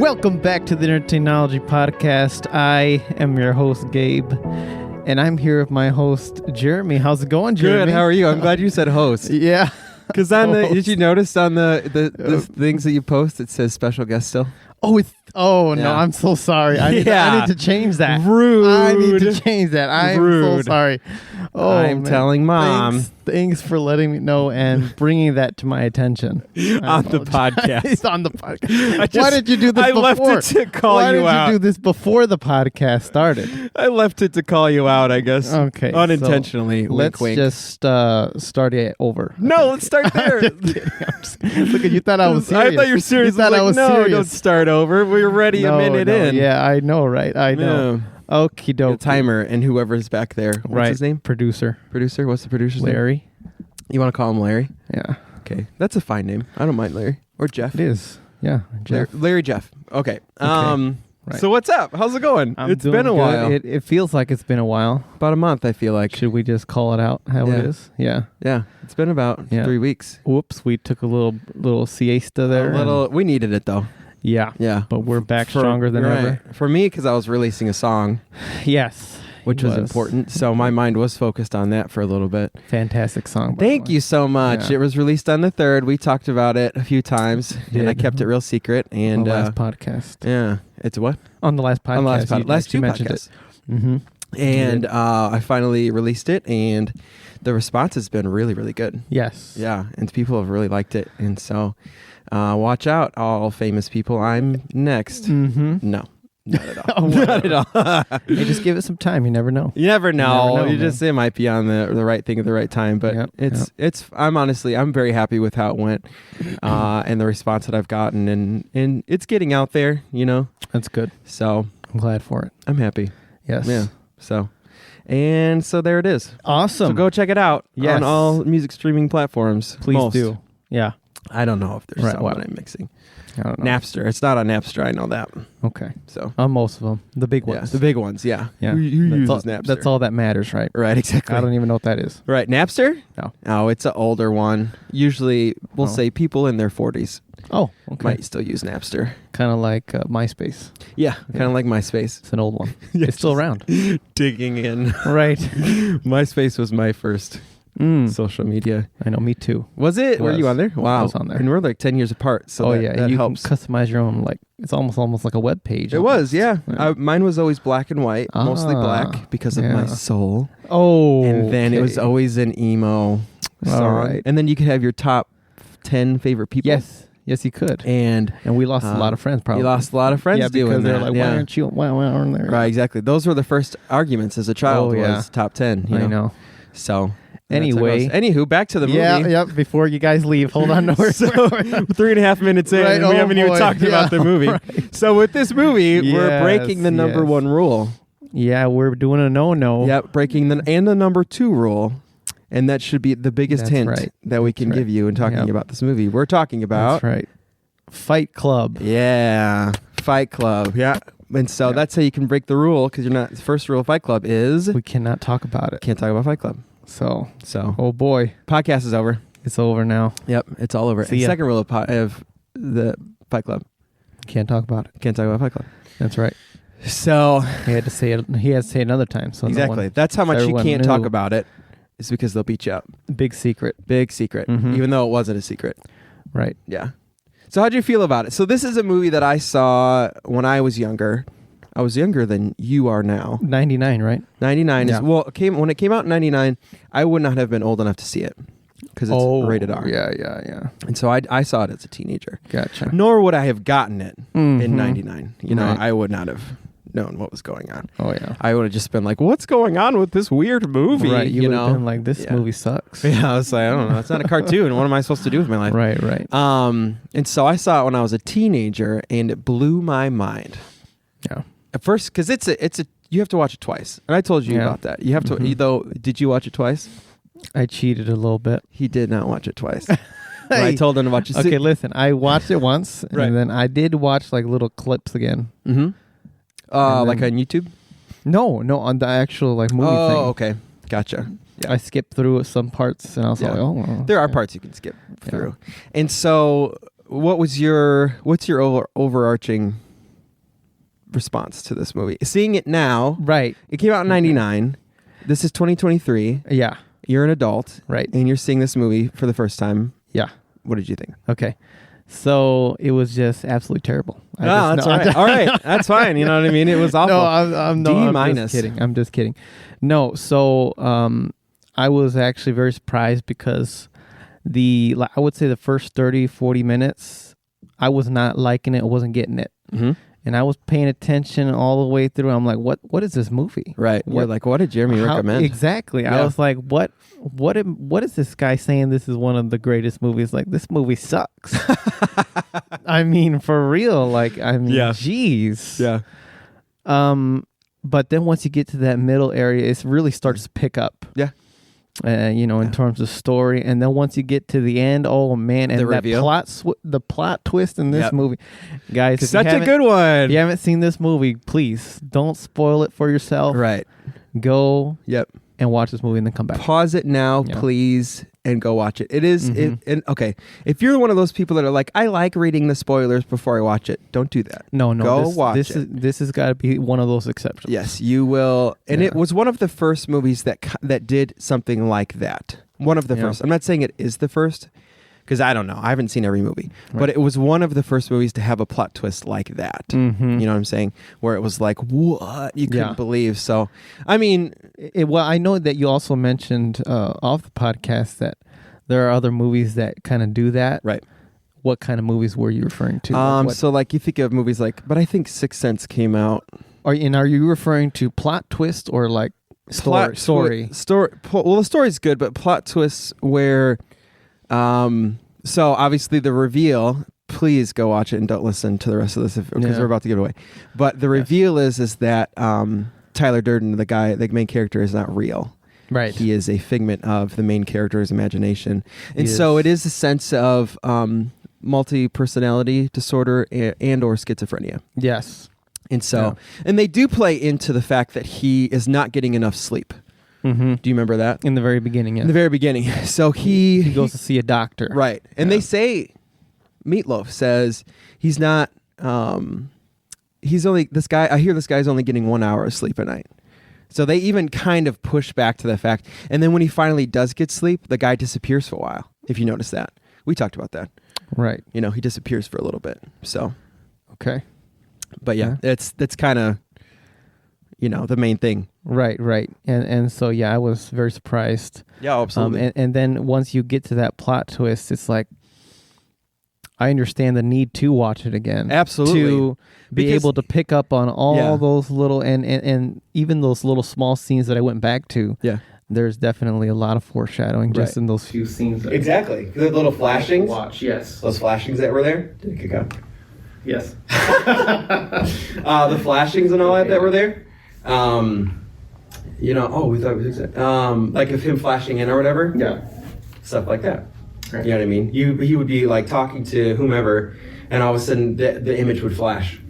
Welcome back to the Entertainology Podcast. I am your host, Gabe, and I'm here with my host, Jeremy. How's it going, Jeremy? Good. How are you? I'm glad you said host. Yeah. Because did you notice on the things that you post, it says special guest still? No, Yeah. I'm so sorry. I need to change that. Rude. I need to change that. I'm so Rude. sorry. Oh, I'm telling Mom. Thanks for letting me know and bringing that to my attention. On the podcast. It's on the podcast. Why did you do this before? left it to call Why you did out. you do this before the podcast started? I left it to call you out, I guess. Okay. Unintentionally. So wink, let's wink. just start it over. No, let's start there. Look, you thought I was serious. I thought you were serious. You thought I was no, serious. don't start over. We're already a minute in. Yeah, I know, right? I know. Okie The dokie. timer and whoever's back there. What's his name? Producer. Producer? What's the producer's name? Larry. You want to call him Larry? Yeah. Okay. That's a fine name. I don't mind Larry. Or Jeff. It is. Yeah. Jeff. Larry Jeff. Okay. Right. So what's up? How's it going? I'm It's doing been a good. while. It feels like it's been a while. About a month, I feel like. Should we just call it out how Yeah. it is? Yeah. Yeah. It's been about 3 weeks. Whoops. We took a little siesta there. We needed it though. Yeah. Yeah. But we're back stronger than ever. For me, because I was releasing a song, Yes. which was important. So my mind was focused on that for a little bit. Fantastic song. by the Thank way. you so much. Yeah. It was released on the 3rd. We talked about it a few times, and I Did. kept it real secret. On And the last podcast. yeah, it's what? On the last podcast. On the last two mentioned podcasts. it. Mm-hmm. And I finally released it, and the response has been really, really good. Yes. Yeah, and people have really liked it. And so watch out, all famous people. I'm next. Mm-hmm. No, not at all. Oh, Not at all. Hey, just give it some time. You never know. You never know. know, You just it might be on the right thing at the right time. But Yep, it's I'm very happy with how it went and the response that I've gotten, and it's getting out there, you know. That's good. So I'm glad for it. I'm happy. Yes. Yeah. So there it is. Awesome. So go check it out Yes. on all music streaming platforms. Please Most. do. Yeah. I don't know if there's Right, some what? that I'm mixing. I don't know. Napster. It's not on Napster. I know that. Okay. So On most of them. The big yeah, ones. the big ones. Yeah. Yeah. Who uses all, Napster? That's all that matters, right? Right. Exactly. I don't even know what that is. Right. Napster? No. Oh, it's an older one. Usually, we'll say people in their 40s Oh, okay. might still use Napster. Kind of like MySpace. Yeah. Kind of like MySpace. It's an old one. Yeah, It's still around. Digging in. Right. MySpace was my first social media. I know. Me too. Was it? Were you on there? Wow. I was on there. And we're like 10 years apart. So that you helps. can customize your own. Like it's almost like a web page. It was, yeah. Mine was always black and white, mostly Ah, black because of yeah. my soul. Oh. And then it was okay. always an emo song. All right. And then you could have your top 10 favorite people. Yes, you could. And we lost a lot of friends. Probably. you lost a lot of friends because doing they're that. like, why aren't there? Right, exactly. Those were the first arguments as a child. Oh, yeah. Was top 10. You I know. So Anyway. Anywho, back to the movie. Yeah. Before you guys leave, hold on. No, So 3.5 minutes in, Right, and we oh haven't even boy. talked about the movie. Right. So with this movie, we're Yes, breaking the number yes. one rule. Yeah, we're doing a no. Yep, breaking the number 2 rule. And that should be the biggest That's hint right. that we can That's give you in talking Yep. about this movie. We're talking about... That's right. Fight Club. Yeah, Fight Club. Yeah. And so that's how you can break the rule, because you're not... The first rule of Fight Club is... We cannot talk about it. Can't talk about Fight Club. So, So, boy, podcast is over. it's over now. Yep, it's all over. See And ya. second rule of the Fight Club. Can't talk about it. Can't talk about Fight Club. That's right. So... He had to say it. He had to say it another time. So Exactly. That's how much you everyone can't talk knew. about it. It's because they'll beat you up. Big secret. Big secret. Mhm. Even though it wasn't a secret. Right. Yeah. So how'd you feel about it? So this is a movie that I saw when I was younger. I was younger than you are now. 99, right? 99 Yeah. is... Well, when it came out in 99, I would not have been old enough to see it. Because it's rated R. Yeah. And so I saw it as a teenager. Gotcha. Nor would I have gotten it Mhm. in 99. You know, Right. I would not have known what was going on. Oh, yeah. I would have just been like, what's going on with this weird movie? Right. You would know? have been like, this Yeah. movie sucks. Yeah, I was like, I don't know. It's not a cartoon. What am I supposed to do with my life? Right. And so I saw it when I was a teenager, and it blew my mind. Yeah. At first, because it's a you have to watch it twice, and I told you Yeah. about that. You have to. Mhm. Though, did you watch it twice? I cheated a little bit. He did not watch it twice. I told him to watch it. Okay, listen. I watched it once, Right. and then I did watch like little clips again. Mm-hmm. And Like then- on YouTube. No, on the actual like movie thing. Oh, okay, gotcha. Yeah. I skipped through some parts, and I was Yeah. like, oh. Well, There are okay. parts you can skip through. And so, what's your overarching response to this movie. Seeing it now, Right. it came out in 99. This is 2023. Yeah. You're an adult. Right. And you're seeing this movie for the first time. Yeah. What did you think? Okay. So it was just absolutely terrible. That's all right. All right. That's fine. You know what I mean? It was awful. I'm D-. just kidding. I'm just kidding. No. So I was actually very surprised because I would say the first 30, 40 minutes, I was not liking it. I wasn't getting it. Mm-hmm. And I was paying attention all the way through. I'm like, what is this movie? Right. You're like, what did Jeremy recommend? Exactly. Yeah. I was like, what is this guy saying this is one of the greatest movies? Like, this movie sucks. I mean, for real. Like, geez. Yeah. But then once you get to that middle area, it really starts to pick up. Yeah. In terms of story, and then once you get to the end, oh man, and the that reveal. the plot twist in this movie, guys, if Such a good one. If you haven't seen this movie, please don't spoil it for yourself. Right. Go. Yep. And watch this movie and then come back. Pause it now, please, and go watch it. It is, okay. If you're one of those people that are like, I like reading the spoilers before I watch it, don't do that. No. Go watch it. This has got to be one of those exceptions. Yes, you will. And it was one of the first movies that did something like that. One of the first. I'm not saying it is the first, because I don't know. I haven't seen every movie. Right. But it was one of the first movies to have a plot twist like that. Mm-hmm. You know what I'm saying? Where it was like, what? You couldn't believe. So, I mean... well, I know that you also mentioned off the podcast that there are other movies that kind of do that. Right. What kind of movies were you referring to? So like you think of movies like... But I think Sixth Sense came out... Are you referring to plot twist or like story? Well, the story's good, but plot twists where... So obviously the reveal, please go watch it and don't listen to the rest of this because we're about to give it away. But the reveal is that Tyler Durden, the main character, is not real. Right. He is a figment of the main character's imagination. And so it is a sense of multi-personality disorder and or schizophrenia. Yes. And so, and they do play into the fact that he is not getting enough sleep. Mm-hmm. Do you remember that? In the very beginning, In the very beginning. So he goes to see a doctor. Right. And they say, Meatloaf says, he's not, he's only, I hear this guy's only getting 1 hour of sleep a night. So they even kind of push back to the fact. And then when he finally does get sleep, the guy disappears for a while, if you notice that. We talked about that. Right. You know, he disappears for a little bit. So. Okay. But that's kind of, the main thing. Right. And so, I was very surprised. Yeah, absolutely. And then once you get to that plot twist, it's like, I understand the need to watch it again. Absolutely. To be able to pick up on all those little, and even those little small scenes that I went back to. Yeah. There's definitely a lot of foreshadowing just in those few scenes. Exactly. The little flashings. Watch, yes. Those flashings that were there. Did it kick out? Yes. The flashings and all that were there. We thought it was like of him flashing in or whatever. Yeah. Stuff like that. Right. You know what I mean? He would be like talking to whomever, and all of a sudden the image would flash.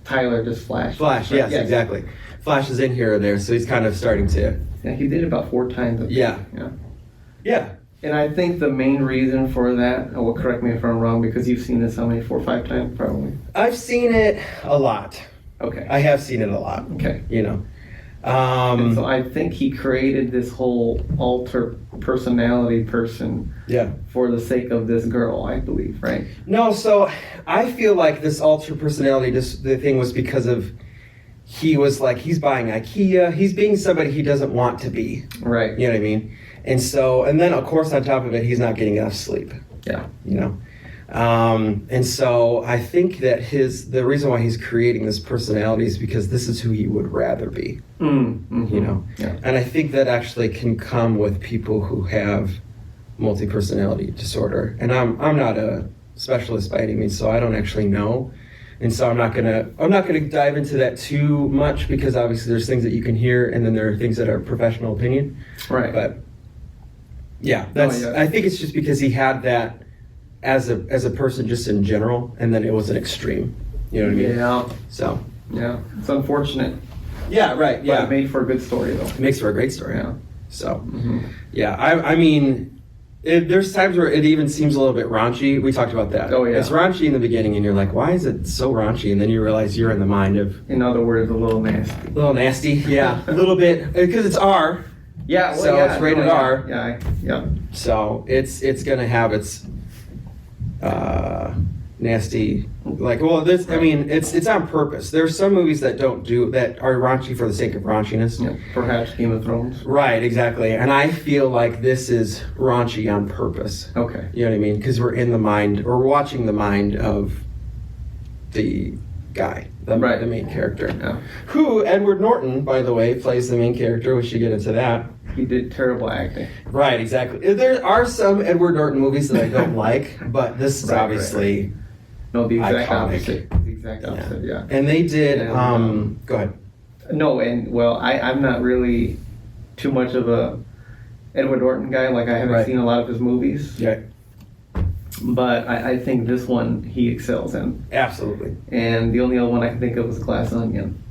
Tyler just flashed. Flash, yes, exactly. Flashes in here or there, so he's kind of starting to. Yeah, he did it about 4 times. Yeah. And I think the main reason for that, correct me if I'm wrong, because you've seen this how many, 4 or 5 times probably? I've seen it a lot. Okay. I have seen it a lot. Okay. And so I think he created this whole alter personality person for the sake of this girl, I believe, right? No, so I feel like this alter personality, the thing was because of he was like, he's buying IKEA, he's being somebody he doesn't want to be. Right. You know what I mean? And so, and then of course on top of it, he's not getting enough sleep. Yeah. And so I think that the reason why he's creating this personality is because this is who he would rather be. Mm-hmm. And I think that actually can come with people who have multi-personality disorder. And I'm not a specialist by any means, so I don't actually know. And so I'm not gonna dive into that too much because obviously there's things that you can hear and then there are things that are professional opinion. Right. But I think it's just because he had that as a person just in general, and then it was an extreme. You know what I mean? Yeah. So. Yeah. It's unfortunate. Yeah, right. Yeah. But it made for a good story, though. It makes for a great story. Yeah. So. Mm-hmm. Yeah. I mean, There's times where it even seems a little bit raunchy. We talked about that. Oh, yeah. It's raunchy in the beginning, and you're like, why is it so raunchy? And then you realize you're in the mind of... In other words, a little nasty. A little nasty, yeah. A little bit, because it's R. Yeah, well, so yeah, it's rated R. Yeah. So it's going to have its nasty... Like, well, this, I mean, it's on purpose. There's some movies that are raunchy for the sake of raunchiness. Yeah, perhaps Game of Thrones. Right, exactly. And I feel like this is raunchy on purpose. Okay. You know what I mean? Because we're in the mind, or watching the mind of the guy, the main character. Yeah. Who, Edward Norton, by the way, plays the main character. We should get into that. He did terrible acting. Right, exactly. There are some Edward Norton movies that I don't like, but this is obviously... Right. No, the exact iconic. Opposite. The exact opposite, yeah. And they did, And, go ahead. No, and well, I'm not really too much of a Edward Norton guy. Like, I haven't seen a lot of his movies. Yeah. But I think this one he excels in. Absolutely. And the only other one I can think of is Glass Onion.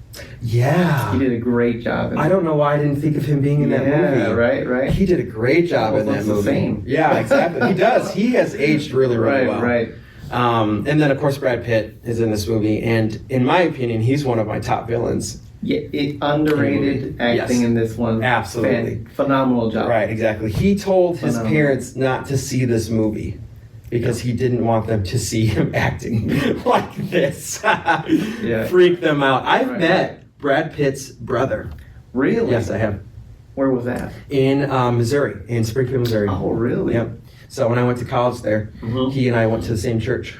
Yeah. He did a great job in it. I don't know why I didn't think of him being in that movie. Yeah, right. He did a great job in that movie. The same. Yeah, exactly. He does. He has aged really, really well. Right. And then, of course, Brad Pitt is in this movie, and in my opinion, he's one of my top villains. Yeah, underrated acting in this one. Absolutely. Phenomenal job. Right, exactly. He told his parents not to see this movie because he didn't want them to see him acting like this. Freak them out. I've met Brad Pitt's brother. Really? Yes, I have. Where was that? In Missouri, in Springfield, Missouri. Oh, really? Yep. So when I went to college there, he and I went to the same church.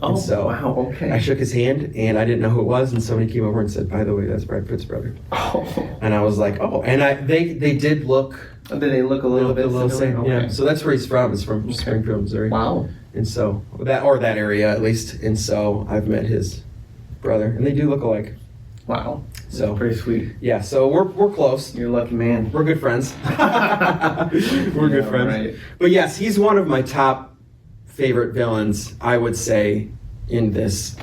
Oh, and so wow, okay. I shook his hand, and I didn't know who it was, and somebody came over and said, by the way, that's Brad Pitt's brother. Oh. And I was like, oh. And they did look... Did they look a little bit same? Okay. Yeah. So that's where he's from. He's from Springfield, Missouri. Wow. And so, that area at least. And so I've met his brother, and they do look alike. Wow. So that's pretty sweet. Yeah, so we're close. You're a lucky man. We're good friends. We're good friends. Right. But yes, he's one of my top favorite villains, I would say, in this,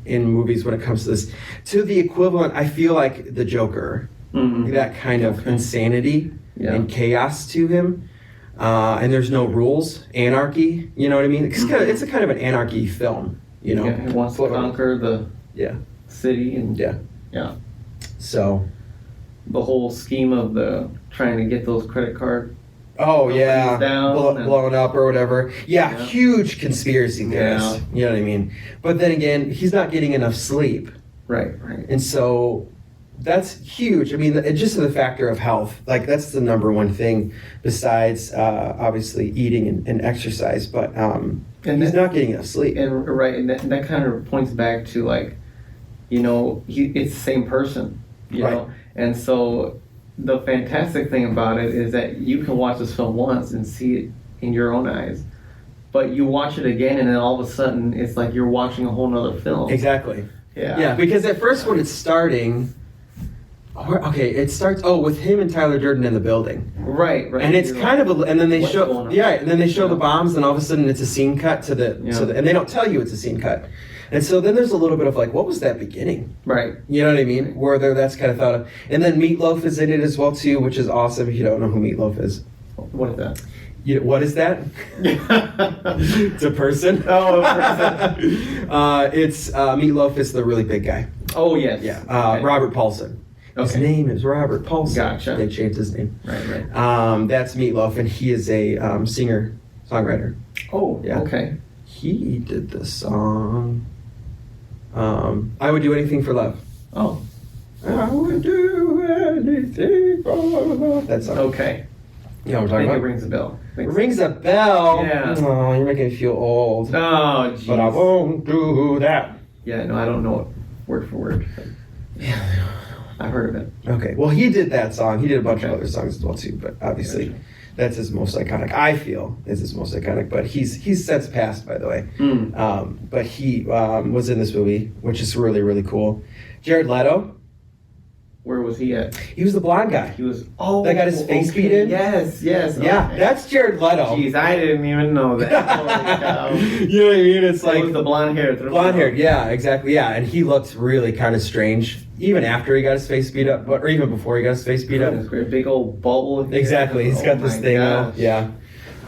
in movies when it comes to this. To the equivalent, I feel like the Joker. That kind of insanity and chaos to him. And there's no rules, anarchy, you know what I mean? It's a kind of an anarchy film, you know? Yeah, he wants to conquer the city and so the whole scheme of the trying to get those credit card blown up or whatever. Huge conspiracy theorists, you know what I mean? But then again, he's not getting enough sleep. Right. And so that's huge. I mean, just the factor of health, like that's the number one thing besides obviously eating and exercise, but he's not getting enough sleep. And that kind of points back to, like, you know, it's the same person, you know? And so the fantastic thing about it is that you can watch this film once and see it in your own eyes, but you watch it again and then all of a sudden it's like you're watching a whole nother film. Exactly. Yeah, because at first when it's starting, it starts with him and Tyler Durden in the building. Right. And it's kind of and then they show the bombs, and all of a sudden it's a scene cut to the and they don't tell you it's a scene cut. And so then there's a little bit of like, what was that beginning? Right. You know what I mean? Where that's kind of thought of. And then Meatloaf is in it as well too, which is awesome if you don't know who Meatloaf is. What is that? What is that? It's a person. Oh, a person. It's Meatloaf is the really big guy. Oh, yes. Yeah. Robert Paulson. His name is Robert Paulson. Gotcha. They changed his name. Right. That's Meatloaf, and he is a singer-songwriter. Oh, yeah. Okay. He did the song, I Would Do Anything for Love. Oh. I would do anything for love. That song. Okay. You know what I'm talking about? It rings a bell. It rings a bell? Yeah. Oh, you're making me feel old. Oh, jeez. But I won't do that. Yeah, no, I don't know it word for word. Yeah. I've heard of it. Okay. Well, he did that song. He did a bunch of other songs as well, too. But obviously, that's his most iconic. I feel is his most iconic. But he's since passed, by the way. But he was in this movie, which is really, really cool. Jared Leto. Where was he at? He was the blonde guy. He was, that got his face beat in? Yes. Yeah, that's Jared Leto. Jeez, I didn't even know that. Holy cow. You know what I mean? It's like... It was the blonde hair. Yeah, exactly. Yeah, and he looked really kind of strange, even after he got his face beat up, or even before he got his face beat up. This great big old bubble. Exactly, he's got this thing. Yeah.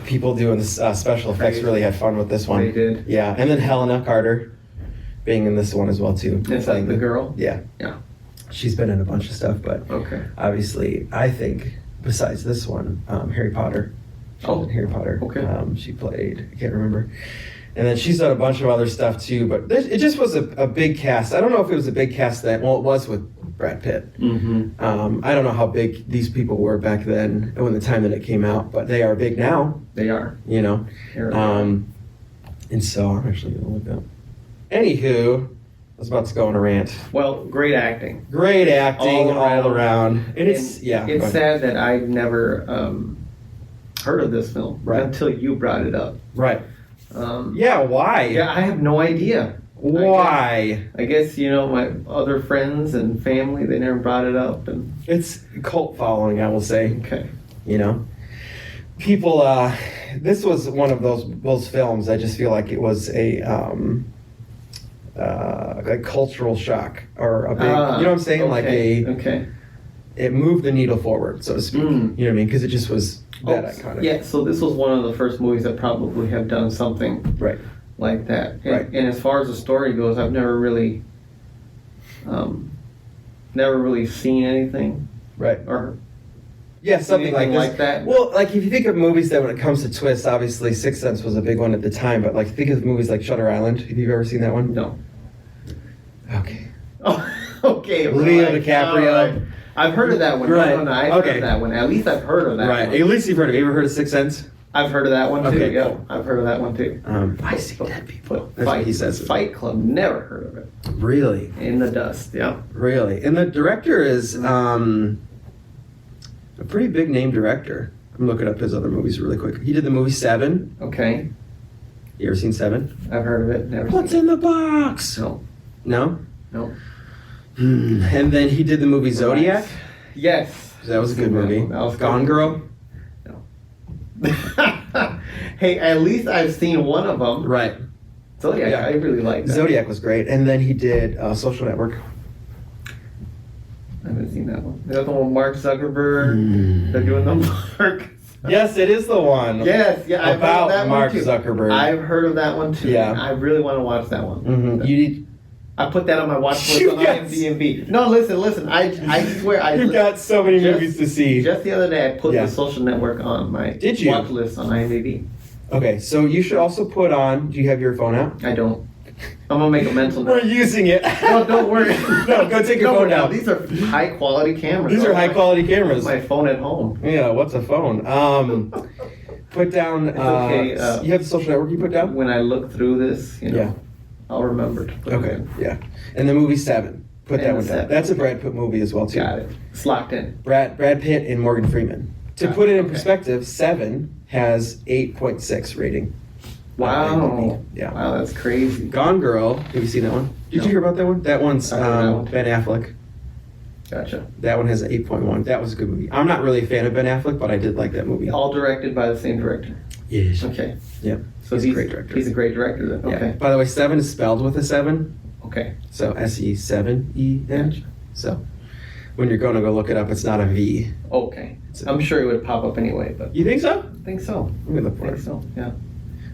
people doing this, special effects Crazy. really had fun with this one. They did. Yeah, and then Helena Carter being in this one as well too. Is that the girl? Yeah. Yeah. She's been in a bunch of stuff, but Okay. obviously, I think besides this one, Harry Potter. She was in Harry Potter. Okay. She played. I can't remember. And then she's done a bunch of other stuff too, but it just was a big cast. I don't know if it was a big cast then. Well, it was with Brad Pitt. Mm-hmm. I don't know how big these people were back then when the time that it came out, but they are big now. They are. You know. And so I'm actually gonna look up. Anywho, I was about to go on a rant. Well, great acting. Great acting all around. And it's And yeah. It's sad that I've never heard of this film until you brought it up. Right. Yeah, why? Yeah, I have no idea. Why? I guess, you know, my other friends and family, they never brought it up. And It's cult following, I will say. okay. You know? People, this was one of those films, I just feel like it was a cultural shock or a big, you know what I'm saying? Okay. Like it moved the needle forward, so to speak. You know what I mean? Because it just was that iconic. Yeah, so this was one of the first movies that probably have done something Right. like that. And, Right. and as far as the story goes, I've never really seen anything Right. or Yeah, something anything like this. like that. Well, like if you think of movies that when it comes to twists, obviously Sixth Sense was a big one at the time, but like think of movies like Shutter Island. Have you ever seen that one? No. Okay. Oh, okay. Leo right. DiCaprio. All right. I've heard of that one. Right. No, I've heard of that one. At least I've heard of that Right. one. At least you've heard of it. You ever heard of Sixth Sense? I've heard of that one too. Okay, Yeah, cool. I've heard of that one too. I see dead people. That's Fight, what he says. Fight Club. Never heard of it. Really? In the Dust. Yeah. Really? And the director is a pretty big name director. I'm looking up his other movies really quick. He did the movie Seven. Okay. You ever seen Seven? I've heard of it. Never What's seen in the box? No. No? No. And then he did the movie Zodiac. Yes. That was a good movie. That was Gone good. Girl. Hey, at least I've seen one of them. Right. Zodiac, Yeah. I really like that. Zodiac was great. And then he did Social Network. I haven't seen that one. Is that the one with Mark Zuckerberg? They're doing the Mark. Yes, it is the one. Yes, yeah. I've About heard of that Mark one too. Zuckerberg. I've heard of that one too. Yeah. I really want to watch that one. Mm-hmm. You need. I put that on my watch list You on got- IMDb. No, listen. I swear I. You got so many just- movies to see. Just the other day, I put Yeah. the Social Network on my Did you? watch list on IMDb. Okay, so you should also put on. Do you have your phone out? I don't. I'm gonna make a mental We're note. using it. No, don't worry. No, go take your No, phone no, out. These are high quality cameras. These are high quality cameras. My phone at home. Yeah, what's a phone? Put down. It's okay, you have the Social Network you put down? When I look through this, you know, Yeah. I'll remember to put it Okay, in. yeah. And the movie Seven. Put that And one down. Seven. That's a Brad Pitt movie as well too. Got it. It's locked in. Brad Pitt and Morgan Freeman. To Got put it, it in okay. perspective, Seven has 8.6 rating. Wow. Yeah. Wow, that's crazy. Gone Girl. Have you seen that one? Did No. you hear about that one? That one's I heard that one. Ben Affleck. Gotcha. That one has an 8.1. That was a good movie. I'm not really a fan of Ben Affleck, but I did like that movie. All directed by the same director. Yes. Okay. Yeah. So He's a great director. He's a great director then. Yeah. Okay. By the way, Seven is spelled with a 7, Okay. so S-E-7-E-N. Gotcha. So when you're going to go look it up, it's not a V. Okay. It's I'm sure it would pop up anyway, but You think so? I think so. Let me look I for think it. so. Yeah.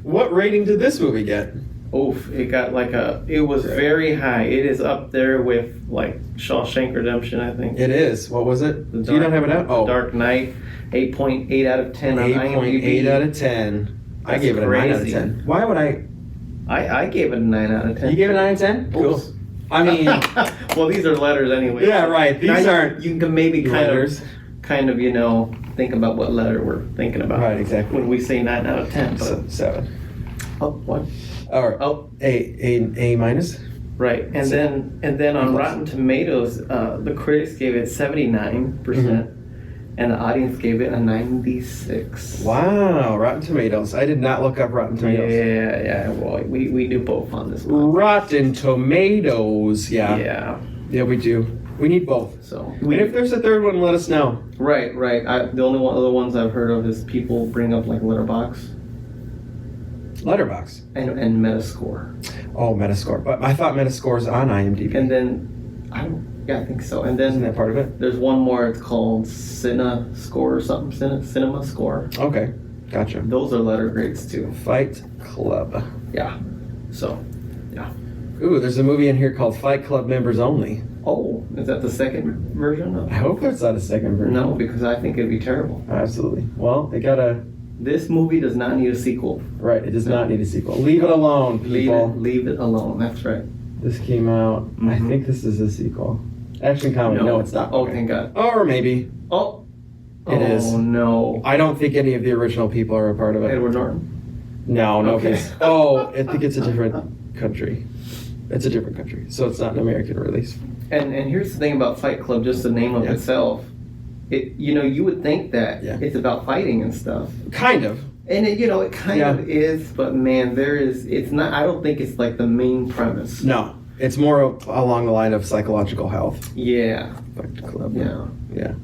What rating did this movie get? Oof, it got it was very high. It is up there with like Shawshank Redemption, I think. It is. What was it? The Do you not have it out? The Dark Knight, 8.8 out of 10 on IMDb. 8.8 out of 10. I That's gave it a 9 out of crazy. 10. Why would I? I gave it a 9 out of 10. You gave it a 9 out of 10? Cool. Oops. I mean, well, these are letters anyway. yeah, right. These Now aren't You can maybe letters. kind of, think about what letter we're thinking about. Right, exactly. When we say 9 out of 10. So, But, 7. oh, what? Or Oh, A minus? right. And then on Rotten Tomatoes, the critics gave it 79%, and the audience gave it a 96. Wow, Rotten Tomatoes. I did not look up Rotten Tomatoes. Yeah. Well, we do both on this one. Rotten Tomatoes. Yeah, we do. We need both. So And if there's a third one, let us know. right. The only other ones I've heard of is people bring up like Letterboxd Letterbox. and Metascore, Oh, Metascore. But I thought Metascore's on IMDb. and then I think so. And Isn't then that part of it? there's one more. It's called CineScore or something. Cinema Score. Okay. Gotcha. Those are letter grades too. Fight Club. Yeah. So, yeah. Ooh, there's a movie in here called Fight Club Members Only. Oh, is that the second version of it? I hope it's not a second version. No, because I think it'd be terrible. Absolutely. Well, they gotta... This movie does not need a sequel. Right, it does not need a sequel. Leave it alone, people. Leave it alone. That's right. This came out... I think this is a sequel. Action comedy. No, it's not. Oh, thank God. Or maybe. Oh. It is. Oh, no. I don't think any of the original people are a part of it. Edward Norton? No, Okay. I think it's a different country. It's a different country, so it's not an American release. And here's the thing about Fight Club, just the name of itself. You would think that it's about fighting and stuff. Kind of. And it kind of is, but man, it's not, I don't think it's like the main premise. No, it's more along the line of psychological health. Yeah. Fight Club. Yeah.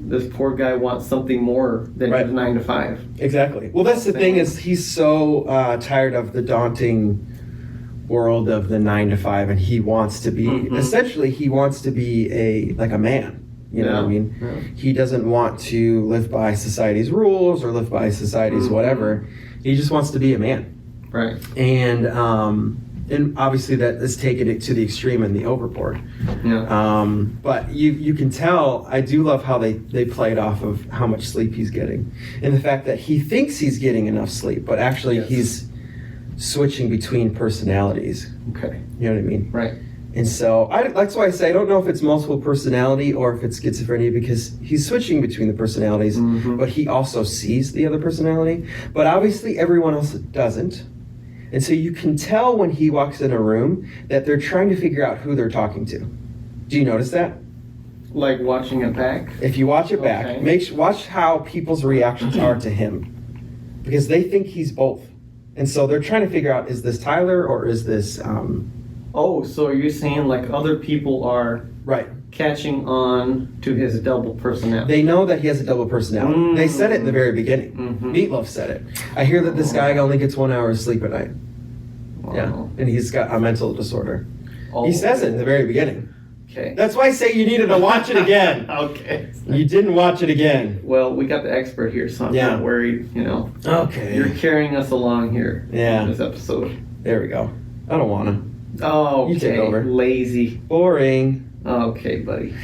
This poor guy wants something more than his 9 to 5. Exactly. Well, that's the thing is he's so tired of the daunting world of the 9 to 5, and he wants to be essentially he wants to be a man. You know what I mean? Yeah. He doesn't want to live by society's rules or live by society's whatever. He just wants to be a man. Right. And obviously that is taking it to the extreme and the overboard. Yeah. But you can tell, I do love how they played off of how much sleep he's getting. And the fact that he thinks he's getting enough sleep, but actually he's switching between personalities. Okay. You know what I mean? Right. And so that's why I say I don't know if it's multiple personality or if it's schizophrenia, because he's switching between the personalities, but he also sees the other personality. But obviously everyone else doesn't. And so you can tell when he walks in a room that they're trying to figure out who they're talking to. Do you notice that? Like watching it back? If you watch it back, watch how people's reactions are to him. Because they think he's both. And so they're trying to figure out, is this Tyler or is this... Oh, so are you saying like other people are catching on to his double personality? They know that he has a double personality. They said it in the very beginning. Meatloaf said it. I hear that this guy only gets 1 hour of sleep at night. Wow. Yeah, and he's got a mental disorder. Oh. He says it in the very beginning. Okay. That's why I say you needed to watch it again. Okay. You didn't watch it again. Well, we got the expert here, so I'm not worried, Okay. You're carrying us along here in this episode. There we go. I don't want to. Oh, okay. You take over. Lazy. Boring. Okay, buddy.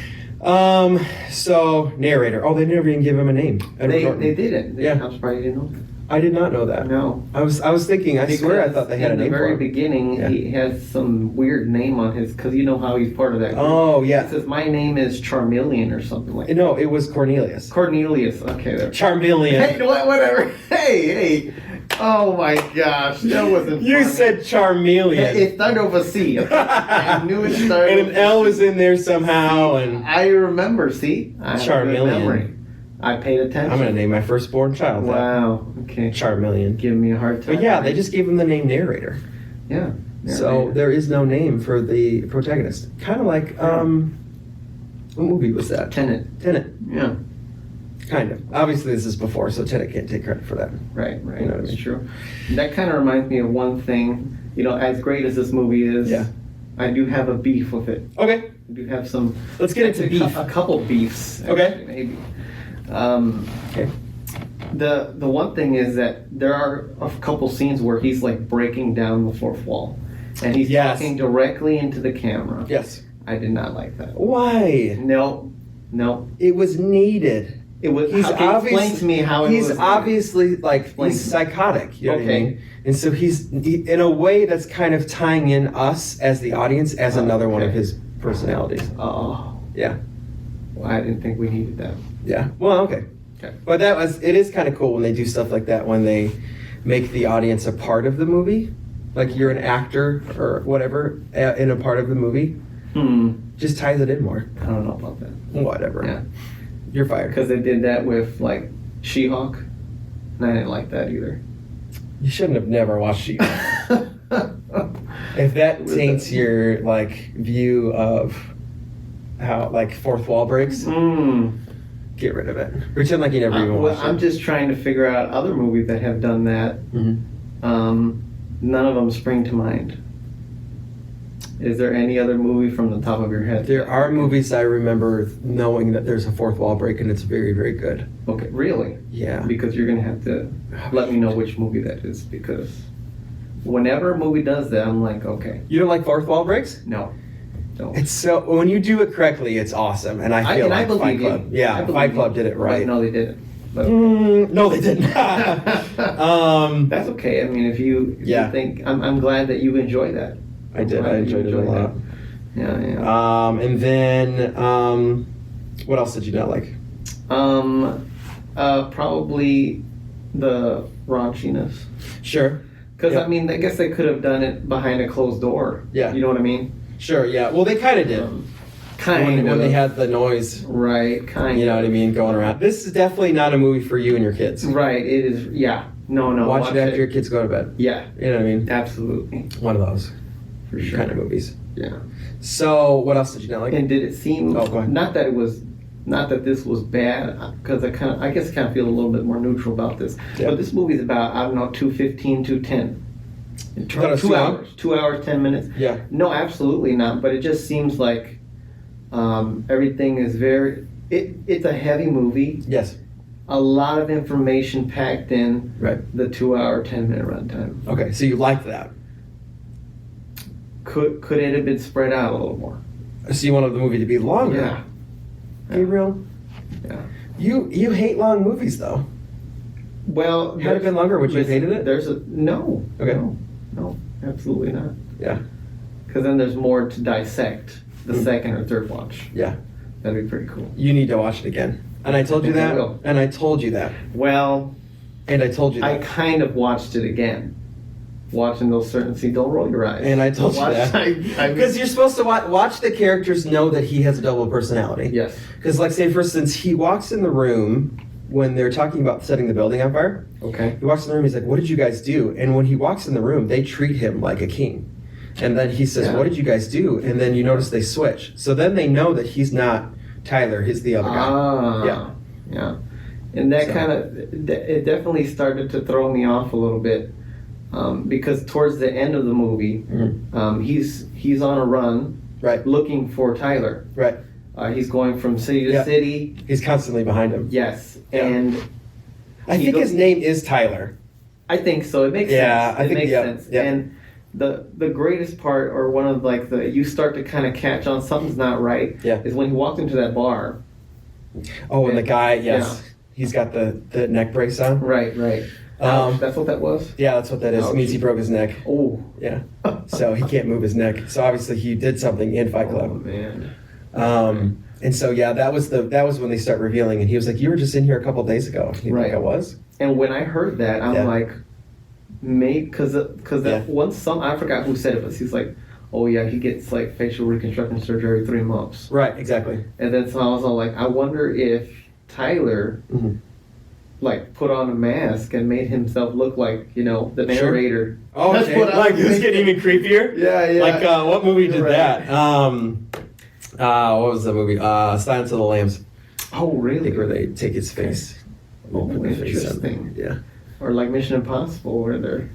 So, narrator. Oh, they never even give him a name. They didn't. I'm surprised you didn't know that. I did not know that. No. I was thinking, I swear I thought they had a name in the very for him. beginning, he has some weird name on his, because you know how he's part of that group. Oh, yeah. It says, my name is Charmeleon or something like that. No, it was Cornelius. Cornelius. Okay, there. Charmeleon. Hey, whatever. Hey. Oh my gosh, that wasn't You funny. said Charmeleon. It started with a C. I knew it started and an L was in there somehow. And I remember, see? I have a good memory. I paid attention. I'm going to name my firstborn child that. Wow, okay. Charmeleon. Giving me a hard time. But yeah, they just gave him the name narrator. Yeah. So there is no name for the protagonist. Kind of like, what movie was that? Tenet. Yeah. Kind of. Obviously, this is before, so Tenet can't take credit for that. Right. You know what I mean? True. That kind of reminds me of one thing. As great as this movie is, I do have a beef with it. Okay. I do have some... Let's get into beef. A couple beefs, actually, okay. Maybe. Okay. The one thing is that there are a couple scenes where he's like breaking down the fourth wall. And he's talking directly into the camera. Yes. I did not like that. Why? No. It was needed. It was. Explain to me how it was. He's obviously he's psychotic. You know what I mean? And so he's in a way that's kind of tying in us as the audience as another one of his personalities. Oh. Yeah. Well, I didn't think we needed that. Yeah. Well, okay. But it is kind of cool when they do stuff like that, when they make the audience a part of the movie. Like you're an actor or whatever in a part of the movie. Just ties it in more. I don't know about that. Whatever. Yeah. You're fired. Because they did that with like She-Hulk. And I didn't like that either. You shouldn't have never watched She-Hulk. If that taints your view of how fourth wall breaks, get rid of it. Pretend like you never even watched it. I'm just trying to figure out other movies that have done that. None of them spring to mind. Is there any other movie from the top of your head? There are movies I remember knowing that there's a fourth wall break and it's very, very good. Okay, really? Yeah. Because you're going to have to let me know which movie that is, because whenever a movie does that, I'm like, okay. You don't like fourth wall breaks? No. It's so, when you do it correctly, it's awesome. And I feel like Fight Club. Yeah, Fight Club did it right. No, they didn't. But no, they didn't. That's okay. I mean, if you think, I'm glad that you enjoy that. I did. I enjoyed it a lot. That. Yeah. And then, what else did you not like? Probably the raunchiness. Sure. Because, I mean, I guess they could have done it behind a closed door. Yeah. You know what I mean? Sure, yeah. Well, they kind of did. When they had the noise. Right, kind of. You know what I mean? Going around. This is definitely not a movie for you and your kids. Right, it is. Yeah. No. Watch it after your kids go to bed. Yeah. You know what I mean? Absolutely. One of those. For sure. Kind of movies. Yeah. So, what else did you not like? And did it seem... Oh, go ahead. Not that this was bad, because I guess I kind of feel a little bit more neutral about this. Yeah. But this movie's about, I don't know, 2:15, 2:10. In 2 hours. 2 hours, 10 minutes. Yeah. No, absolutely not. But it just seems like everything is very... It's a heavy movie. Yes. A lot of information packed in. Right. The 2 hour, 10 minute runtime. Okay, so you liked that. Could it have been spread out a little more? So you wanted the movie to be longer? Yeah. Gabriel? Yeah. You hate long movies, though. Well, had it been longer, would you have hated it? No. Okay. No, absolutely not. Yeah. Because then there's more to dissect the second or third watch. Yeah. That'd be pretty cool. You need to watch it again. And I told you that. I will. And I told you that. Well, and I told you that. I kind of watched it again. Watching those certain scenes. Don't roll your eyes. And I told you that. Because you're supposed to watch the characters know that he has a double personality. Yes. Because, like, say, for instance, he walks in the room when they're talking about setting the building on fire. Okay. He walks in the room, he's like, what did you guys do? And when he walks in the room, they treat him like a king. And then he says, what did you guys do? And then you notice they switch. So then they know that he's not Tyler, he's the other guy. Yeah. And that kind of, it definitely started to throw me off a little bit. Because towards the end of the movie, he's on a run, right, looking for Tyler. Right. He's going from city to city. He's constantly behind him. Yes, and I think his name is Tyler. I think so. It makes sense. It makes sense. Yeah. And the greatest part, or one of you start to kind of catch on something's not right. Yeah. Is when he walked into that bar. Oh, and the guy, he's got the neck brace on. Right. That's what that was? Yeah, that's what that is. It means he broke his neck. Oh. Yeah. So he can't move his neck. So obviously he did something in Fight Club. Oh, man. And so, that was when they start revealing. And he was like, you were just in here a couple days ago. You think I was? And when I heard that, I'm like, maybe, because once I forgot who said it, but he's like, oh yeah, he gets like facial reconstruction surgery every 3 months. Right, exactly. And then so I was all like, I wonder if Tyler... like put on a mask and made himself look like, the narrator. Sure. Oh, okay. Like it was getting even creepier? Yeah. Like what movie did that? What was the movie? Silence of the Lambs. Oh, really? I think where they take his face. Oh, interesting. Yeah. Or like Mission Impossible where they're...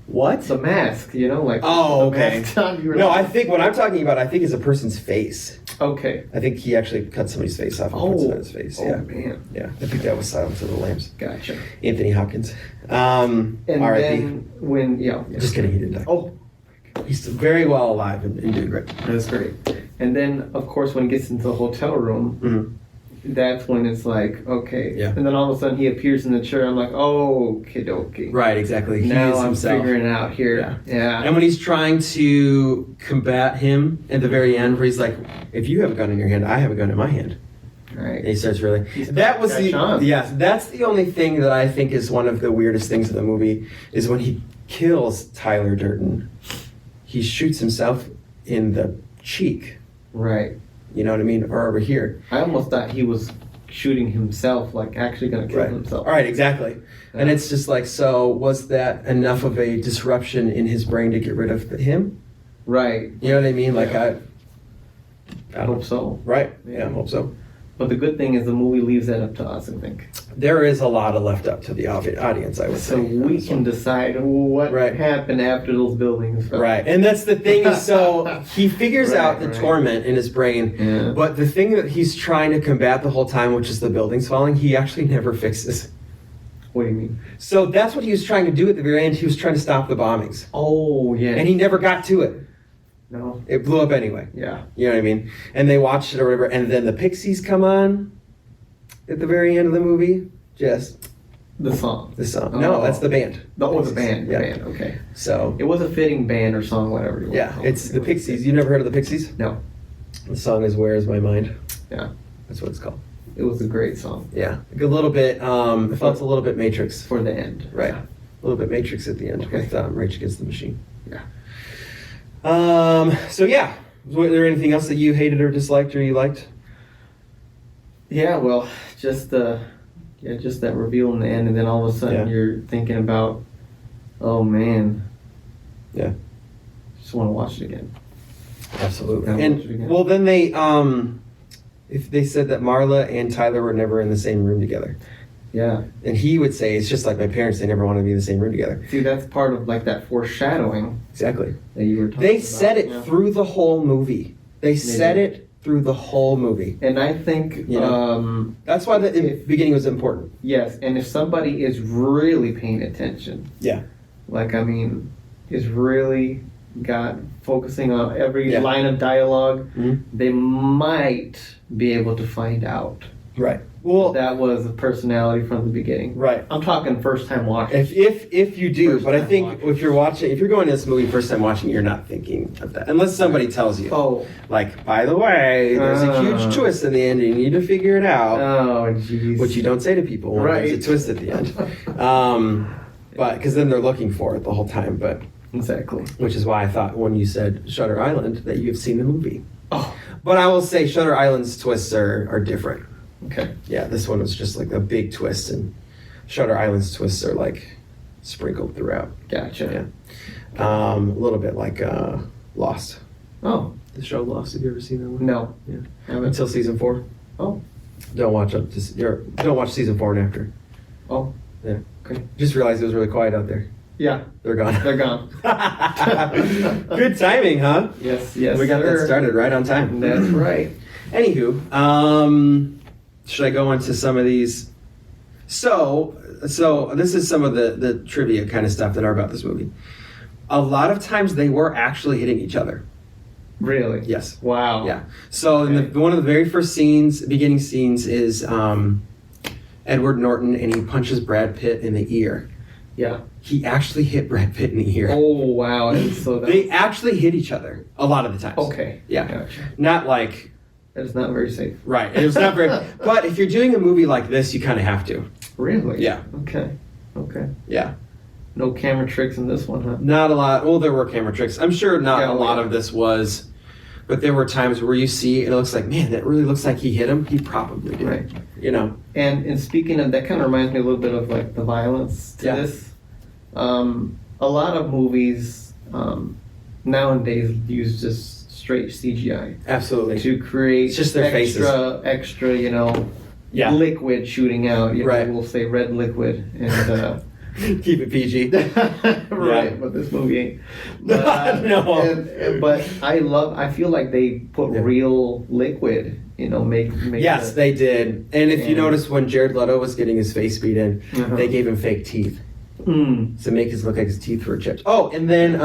What? The mask, like... Oh, okay. No, I think what I'm talking about, is a person's face. Okay. I think he actually cut somebody's face off and puts it on his face. Oh, man. Yeah, I think that was Silence of the Lambs. Gotcha. Anthony Hopkins. And then when, Just kidding, he didn't die. Oh. He's still very well alive and doing great. That's great. And then, of course, when he gets into the hotel room, that's when it's like, okay. Yeah. And then all of a sudden he appears in the chair. I'm like, oh, okie. Right, exactly. He now is I'm himself. figuring it out here. Yeah. And when he's trying to combat him at the very end, where he's like, if you have a gun in your hand, I have a gun in my hand. Right. And he starts really... That's the only thing that I think is one of the weirdest things of the movie, is when he kills Tyler Durden, he shoots himself in the cheek. Right. You know what I mean? Or over here. I almost thought he was shooting himself, like actually going to kill himself. All right, exactly. Yeah. And it's just like, so was that enough of a disruption in his brain to get rid of him? Right. You know what I mean? Like, I hope so. Right. Yeah, I hope so. But the good thing is the movie leaves that up to us, I think. There is a lot of left up to the audience, I would say. So we can decide what happened after those buildings fell. Right, and that's the thing. Is so he figures out the torment in his brain, but the thing that he's trying to combat the whole time, which is the buildings falling, he actually never fixes. What do you mean? So that's what he was trying to do at the very end. He was trying to stop the bombings. Oh, yeah. And he never got to it. No. It blew up anyway. Yeah. You know what I mean? And they watched it or whatever, and then the Pixies come on at the very end of the movie. Just the song. The song. Oh. No, that's the band. The band. The band. Okay. So it was a fitting band or song, whatever you want to call it. It's the Pixies. You never heard of the Pixies? No. The song is "Where Is My Mind." Yeah. That's what it's called. It was a great song. Yeah. A little bit. It felt a little bit Matrix for the end. Right. A little bit Matrix at the end with Rage Against the Machine. Yeah. So yeah, was there anything else that you hated or disliked or you liked? Yeah, well, just that reveal in the end, and then all of a sudden you're thinking about, oh man. Yeah. Just want to watch it again. Absolutely. And well, then if they said that Marla and Tyler were never in the same room together. Yeah. And he would say, it's just like my parents, they never wanted to be in the same room together. See, that's part of like that foreshadowing. Exactly. That you were talking They about. said it through the whole movie. They said it through the whole movie. And I think that's why the beginning was important. Yes, and if somebody is really paying attention. Yeah. Like, I mean, is really focusing on every line of dialogue, they might be able to find out. Right. Well, that was a personality from the beginning. Right. I'm talking first time watching. If you do, but I think if you're going to this movie first time watching, you're not thinking of that unless somebody tells you. Oh, like, by the way, there's a huge twist in the end. And you need to figure it out. Oh, jeez. Which you don't say to people when there's a twist at the end. But because then they're looking for it the whole time. But exactly. Which is why I thought when you said Shutter Island that you've seen the movie. Oh. But I will say Shutter Island's twists are different. Okay. Yeah, this one was just like a big twist, and Shutter Island's twists are like sprinkled throughout. Gotcha. Yeah. A little bit like Lost. Oh. The show Lost. Have you ever seen that one? No. Yeah. Until season 4. Oh. Don't watch season 4 and after. Oh. Yeah. Okay. Just realized it was really quiet out there. Yeah. They're gone. They're gone. Good timing, huh? Yes. We got that started right on time. That's right. Anywho, should I go on to some of these? So this is some of the trivia kind of stuff that are about this movie. A lot of times they were actually hitting each other. Really? Yes. Wow. Yeah. So one of the very first beginning scenes is Edward Norton, and he punches Brad Pitt in the ear. Yeah. He actually hit Brad Pitt in the ear. Oh, wow. And so they actually hit each other a lot of the times. Okay. Yeah. Gotcha. Not like... That is not very safe. Right. It was not very... But if you're doing a movie like this, you kind of have to. Really? Yeah. Okay. Yeah. No camera tricks in this one, huh? Not a lot. Well, there were camera tricks. I'm sure not a lot of this was... But there were times where you see, it looks like, man, that really looks like he hit him. He probably did. Right. You know? And speaking of, that kind of reminds me a little bit of like the violence to this. A lot of movies nowadays use just straight CGI. Absolutely. To create it's just their extra, liquid shooting out. We'll say red liquid and... Keep it PG. Right, but this movie ain't. But, no. But I feel like they put real liquid, make Yes, they did. And if you notice when Jared Leto was getting his face beat in, they gave him fake teeth. To make it look like his teeth were chipped. Oh, and then...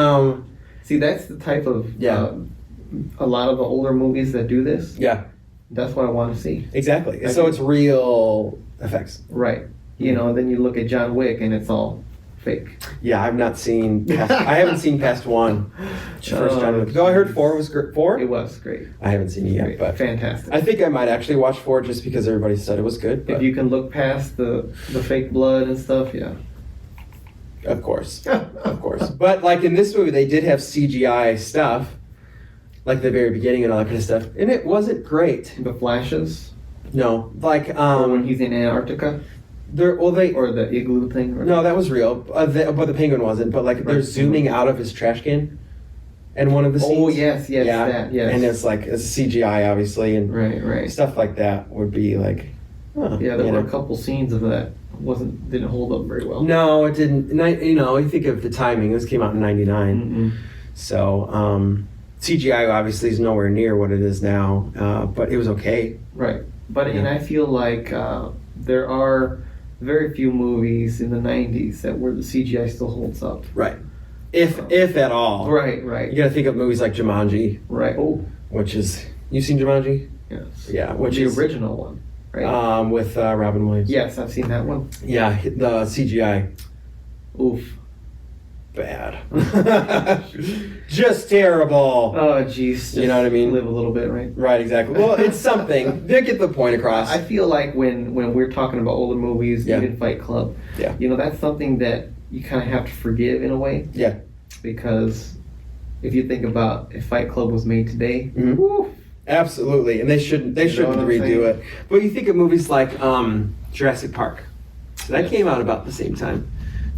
see, that's the type of... a lot of the older movies that do this. Yeah. That's what I want to see. Exactly. So it's real effects. Right. Then you look at John Wick and it's all fake. Yeah, I've not seen... I haven't seen past 1. First John Wick. Though I heard 4 was great. 4? It was great. I haven't seen it yet, but... Fantastic. I think I might actually watch 4 just because everybody said it was good. If you can look past the fake blood and stuff, yeah. Of course. Of course. But like in this movie, they did have CGI stuff. Like the very beginning and all that kind of stuff. And it wasn't great. The flashes? No. Like... or when he's in Antarctica? Or the igloo thing? No, that was real. But the penguin wasn't. But like they're zooming out of his trash can. in one of the scenes. Oh, yes, yes, yeah. that, yes. And it's like, it's CGI, obviously, and Right. stuff like that would be like, Yeah, there were a couple scenes of that didn't hold up very well. No, it didn't. You know, you think of the timing. This came out in '99, so CGI obviously is nowhere near what it is now, but it was okay. Right, but and I feel like there are very few movies in the '90s where the CGI still holds up. Right, if at all. Right. You got to think of movies like Jumanji. Right. Oh, which is, you seen Jumanji? yes. Yeah, which the is original one. Right. With Robin Williams. Yes, I've seen that one. Yeah, the CGI. Oof. Bad. Just terrible. Oh, jeez. You know what I mean? Live a little bit, right? Right, exactly. Well, it's something. They get the point across. I feel like when we're talking about older movies, even Fight Club, you know, that's something that you kind of have to forgive in a way. Yeah. Because if you think about if Fight Club was made today, woof. Absolutely, and they shouldn't redo it. But you think of movies like Jurassic Park. That came out about the same time.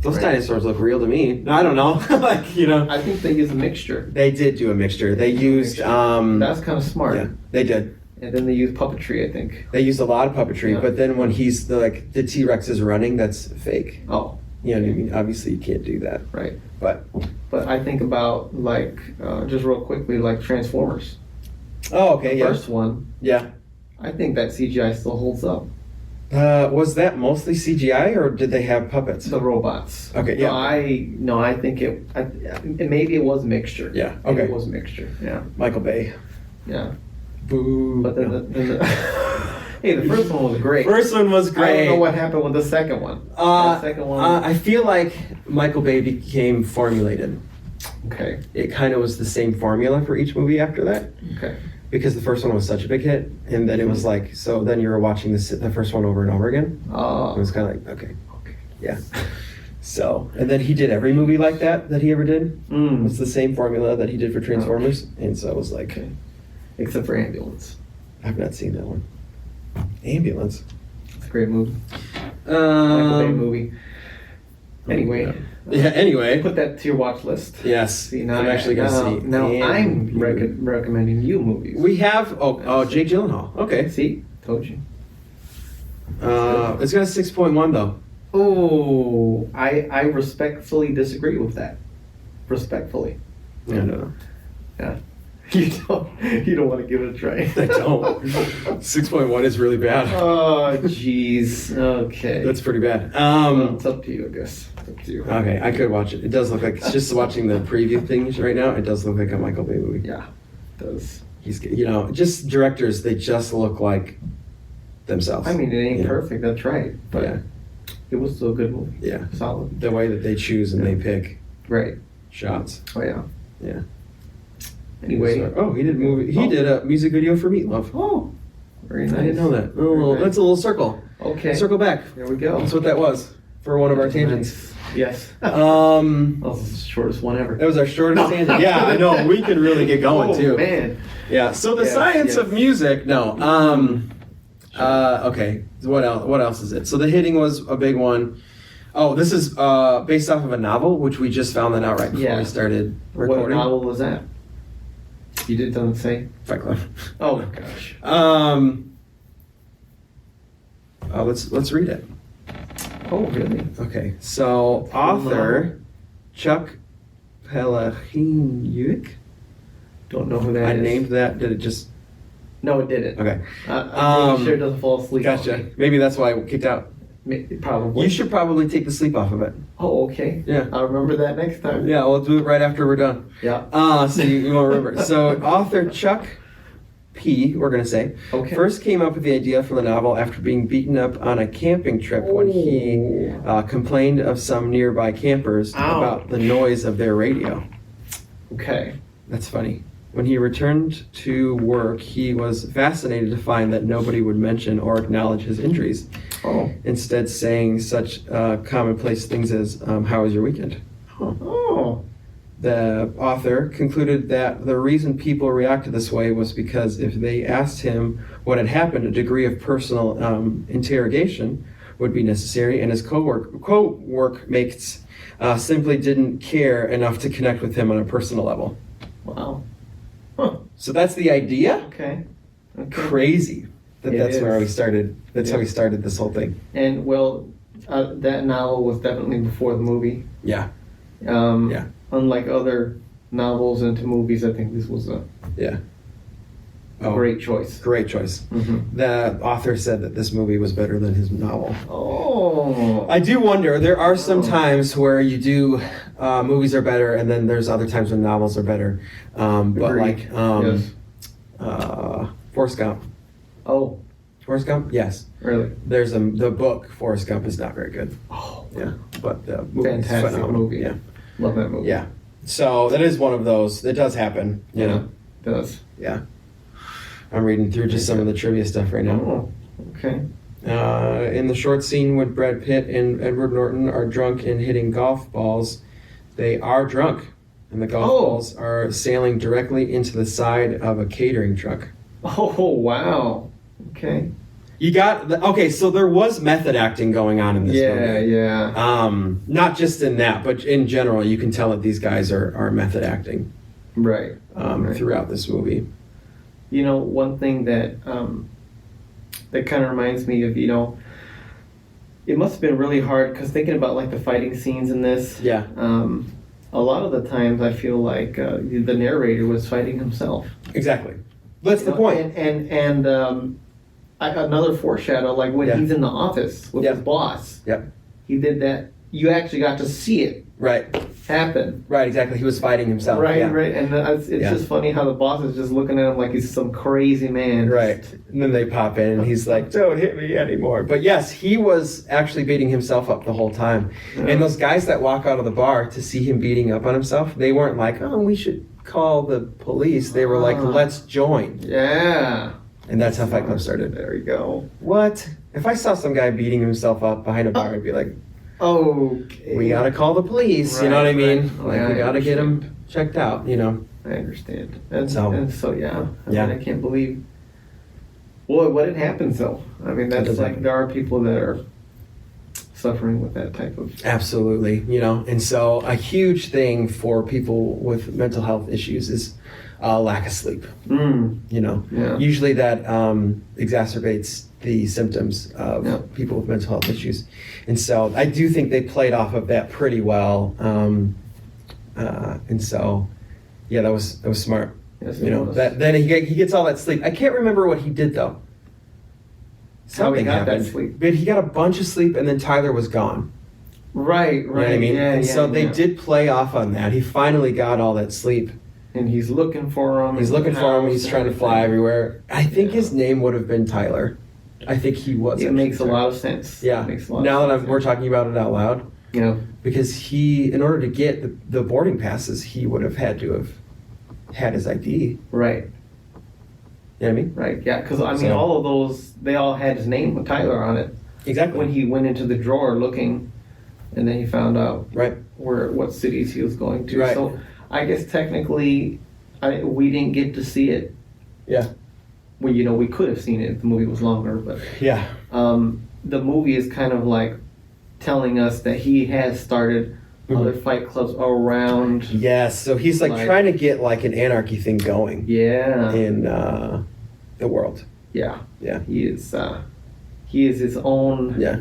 Those dinosaurs look real to me. I don't know. Like, you know. I think they used a mixture. They did do a mixture. They used that's kind of smart. Yeah, they did. And then they used puppetry, I think. They used a lot of puppetry, but then when he's the T-Rex is running, that's fake. Oh. You know what I mean? Obviously you can't do that. Right. But I think about like just real quickly like Transformers. Oh, okay, the first one. Yeah. I think that CGI still holds up. Was that mostly CGI or did they have puppets? The robots. Okay, yeah. I think maybe it was a mixture. Yeah, maybe okay. It was a mixture, yeah. Michael Bay. Yeah. Boo. But then hey, the first one was great. First one was great. I don't know what happened with the second one. The second one. I feel like Michael Bay became formulated. Okay. It kind of was the same formula for each movie after that. Okay. Because the first one was such a big hit, and then it was like, so then you were watching the first one over and over again. Oh. It was kind of like, okay, yeah. So, and then he did every movie like that he ever did. It was the same formula that he did for Transformers, and so it was like... Okay. Except for Ambulance. I've not seen that one. Ambulance? It's a great movie. Michael Bay movie. Anyway. Yeah, anyway. Put that to your watch list. Yes. See, now I'm actually going to see. Now I'm recommending you movies. We have, Jake Gyllenhaal. Okay. See? Told you. It's got a 6.1 though. Oh, I respectfully disagree with that. Respectfully. Yeah, no. Yeah. You don't want to give it a try. I don't. 6.1 is really bad. Oh, jeez. Okay. That's pretty bad. Well, it's up to you, I guess. It's up to you. Okay, I could watch it. It does look like, it's just watching the preview things right now, it does look like a Michael Bay movie. Yeah, it does. He's, just directors, they just look like themselves. I mean, it ain't perfect, that's right. But yeah. It was still a good movie. Yeah. Solid. The way that they choose and they pick right shots. Oh, yeah. Yeah. Anyway. He did a movie. He did a music video for Meatloaf. Oh, very nice. I didn't know that. That's a little circle. Okay. Circle back. There we go. That's what that was for one of our tangents. Yes. That was the shortest one ever. That was our shortest tangent. Yeah, I know. We can really get going too. Oh, man. Yeah. So the science of music. No. Okay. What else is it? So the hitting was a big one. Oh, this is based off of a novel, which we just found that out right before we started recording. What novel was that? You doesn't say? Fight Club. Oh my gosh. Let's read it. Oh, really? Okay. So author Chuck Palahniuk. Don't know who that is. I named that. Did it just? No, it didn't. Okay. I'm sure it doesn't fall asleep. Gotcha. Maybe that's why I kicked out. Probably. You should probably take the sleep off of it. Oh, okay. Yeah. I'll remember that next time. Yeah, we'll do it right after we're done. Yeah. So you won't remember. So author Chuck P, we're going to say, first came up with the idea for the novel after being beaten up on a camping trip when he complained of some nearby campers about the noise of their radio. Okay. That's funny. When he returned to work, he was fascinated to find that nobody would mention or acknowledge his injuries. Instead saying such commonplace things as, how was your weekend? The author concluded that the reason people reacted this way was because if they asked him what had happened, a degree of personal interrogation would be necessary, and his co-workmates simply didn't care enough to connect with him on a personal level. Wow. Huh. So that's the idea. Okay. Crazy. That's where we started. That's how Yeah. we started this whole thing. And well, that novel was definitely before the movie. Yeah. Yeah. Unlike other novels into movies, I think this was a great choice. Great choice. Mm-hmm. The author said that this movie was better than his novel. Oh. I do wonder. There are some times where you do movies are better, and then there's other times when novels are better. But Agreed. like Yes. Forrest Gump. Oh, Forrest Gump, yes. really? There's the book Forrest Gump is not very good. Oh, Yeah, but the movie is fantastic phenomenal. movie. Yeah, Love that movie. yeah. So that is one of those. It does happen. You know. It does. Yeah. I'm reading through just some of the trivia stuff right now. Oh, okay. In the short scene when Brad Pitt and Edward Norton are drunk and hitting golf balls, they are drunk, and the golf balls are sailing directly into the side of a catering truck. Oh, wow. Okay. You got okay. So there was method acting going on in this movie. Yeah. Not just in that, but in general, you can tell that these guys are method acting. Right. Throughout this movie. You know, one thing that that kind of reminds me of, you know, it must have been really hard because thinking about like the fighting scenes in this. Yeah. A lot of the times I feel like the narrator was fighting himself. Exactly. That's the point. And another foreshadow, like when he's in the office with his boss. Yep. He did that. You actually got to see it Right. happen. Right. Exactly. He was fighting himself. Right. Yeah. Right. And it's just funny how the boss is just looking at him like he's some crazy man. Right. And then they pop in and he's like, don't hit me anymore. But yes, he was actually beating himself up the whole time. Yeah. And those guys that walk out of the bar to see him beating up on himself, they weren't like, oh, we should call the police. They were like, let's join. Yeah. And that's how Fight Club started. There we go. What? If I saw some guy beating himself up behind a bar, I'd be like, okay. we gotta call the police. You know what I mean? Right. Like, we gotta get understand. him checked out, you know? I understand. And So- so yeah. I Yeah. mean, I can't believe what had happened though. I mean, that's does like happen. there are people that are suffering with that type of. Absolutely, you know, and so a huge thing for people with mental health issues is lack of sleep. You know, Yeah. usually that exacerbates the symptoms of people with mental health issues, and so I do think they played off of that pretty well. And so, yeah, that was smart. Yes, You it know, was. that then he gets all that sleep. I can't remember what he did though. How he Something got that happened. sleep. But he got a bunch of sleep, and then Tyler was gone. Right. You know what I mean? Yeah, and yeah, so they yeah. did play off on that. He finally got all that sleep. And he's looking for him. He's in the looking for him. house He's and trying to fly everything. everywhere. I think Yeah. his name would have been Tyler. I think he was. It actually makes a Tyler. lot of sense. Yeah. It makes a lot Now of that sense. we're talking about it out loud, Yeah. because he, in order to get the boarding passes, he would have had to have had his ID. Right. You know what I mean? Right. Yeah. Because I mean, So- all of those, they all had his name with Tyler on it. Exactly. When he went into the drawer looking, and then he found out Right. what cities he was going to. Right. So I guess technically, we didn't get to see it. Yeah. Well, you know, we could have seen it if the movie was longer, but Yeah. the movie is kind of like telling us that he has started other fight clubs around. Yes. So he's like Like- trying to get like an anarchy thing going Yeah. in the world. Yeah. Yeah. He is his own Yeah.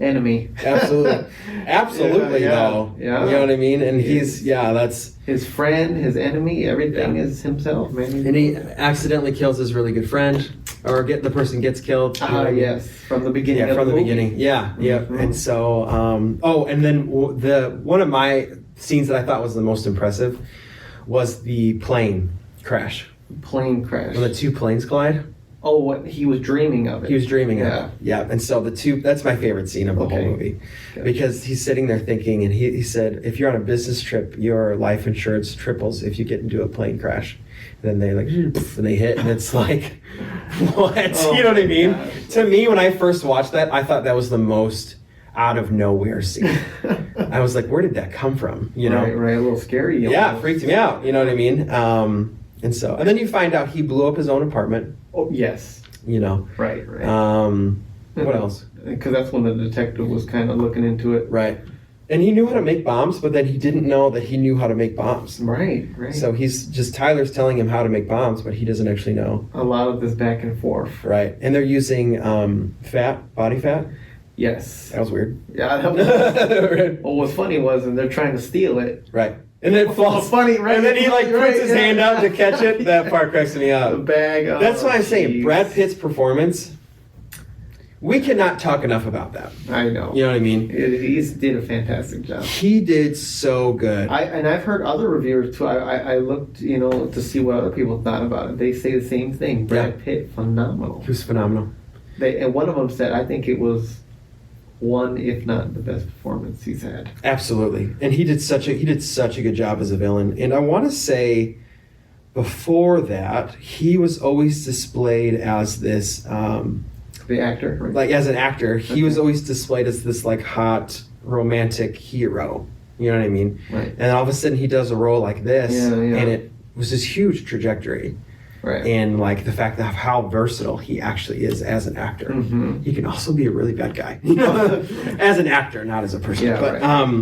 enemy. Absolutely. Absolutely, Yeah, though. yeah. You know what I mean? And Yes. that's. His friend, his enemy, everything Yeah. is himself, man. And he accidentally kills his really good friend, or the person gets killed. You know what I mean? Yes, from the beginning. Yeah, of from the movie. beginning. Yeah, yeah. Mhm. And so, and then one of my scenes that I thought was the most impressive was the plane crash. Plane crash. When the two planes collide. Oh, what he was dreaming of it. He was dreaming of Yeah. it. Yeah, and so that's my favorite scene of the Okay. whole movie. Okay. Because he's sitting there thinking, and he said, if you're on a business trip, your life insurance triples if you get into a plane crash. And then they like, and they hit, and it's like, what? Oh You know what I my mean? God. To me, when I first watched that, I thought that was the most out of nowhere scene. I was like, where did that come from? You know? Right, a little scary. Yeah, it almost. freaked me out. You know what I mean? And then you find out he blew up his own apartment. Oh, yes. You know? Right. What else? Because that's when the detective was kind of looking into it. Right. And he knew how to make bombs, but then he didn't know that he knew how to make bombs. Right. So Tyler's telling him how to make bombs, but he doesn't actually know. A lot of this back and forth. Right. And they're using body fat. Yes. That was weird. Yeah, that was. Well, what's funny was, and they're trying to steal it. Right. And then it falls. Funny, right? And then he puts his hand out to catch it. That part cracks me up. The bag. That's why I'm saying Brad Pitt's performance. We cannot talk enough about that. I know. You know what I mean? He did a fantastic job. He did so good. I've heard other reviewers too. I looked, to see what other people thought about it. They say the same thing. Brad Pitt, phenomenal. He was phenomenal. And one of them said, I think it was one, if not the best performance he's had. Absolutely. And he did such a good job as a villain. And I want to say, before that, he was always displayed as this. The actor, right? Like as an actor, he was always displayed as this like hot romantic hero. You know what I mean? Right. And all of a sudden he does a role like this, yeah. and it was this huge trajectory. Right. And like the fact of how versatile he actually is as an actor. Mm-hmm. He can also be a really bad guy. As an actor, not as a person. Yeah, but right.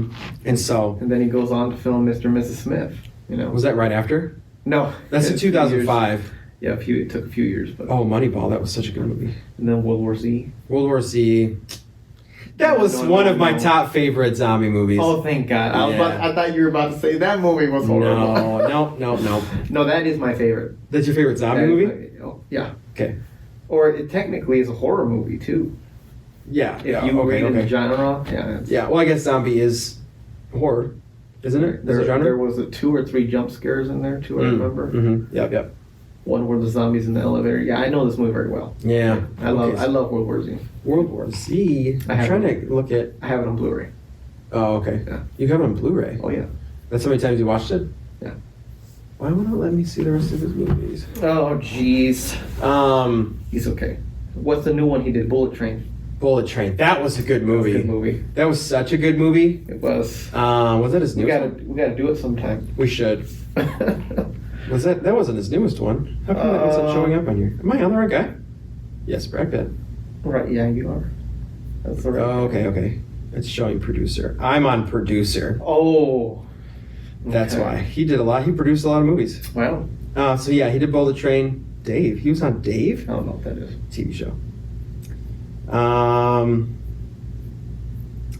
And then he goes on to film Mr. and Mrs. Smith. Was that right after? No. That's in 2005. Yeah, it took a few years. But Moneyball, that was such a good movie. And then World War Z. World War Z. That was one of my top favorite zombie movies. Oh, thank God. I thought you were about to say that movie was horrible. No. No, that is my favorite. That's your favorite zombie movie? Yeah. Okay. Or it technically is a horror movie, too. Yeah. If you read in the genre. Yeah, well, I guess zombie is horror, isn't it? There was 2 or 3 jump scares in there, too, I remember. Mm-hmm. Yep. One where the zombies in the elevator. Yeah, I know this movie very well. Yeah. I love World War Z. World War Z? I'm trying to look at... I have it on Blu-ray. Oh, okay. Yeah. You have it on Blu-ray? Oh, yeah. That's how many times you watched it? Yeah. Why won't it let me see the rest of his movies? Oh, jeez. He's okay. What's the new one he did? Bullet Train. Bullet Train. That was a good movie. That was such a good movie. It was. Was that his newest one? We gotta do it sometime. We should. That wasn't his newest one. How come that wasn't showing up on here? Am I on the right guy? Yes, Brad Pitt. Right, yeah, you are. That's the right guy. Okay. It's showing producer. I'm on producer. Oh. That's why. He did a lot. He produced a lot of movies. Wow. So yeah, he did Bullet Train. Dave. He was on Dave? I don't know what that is. TV show.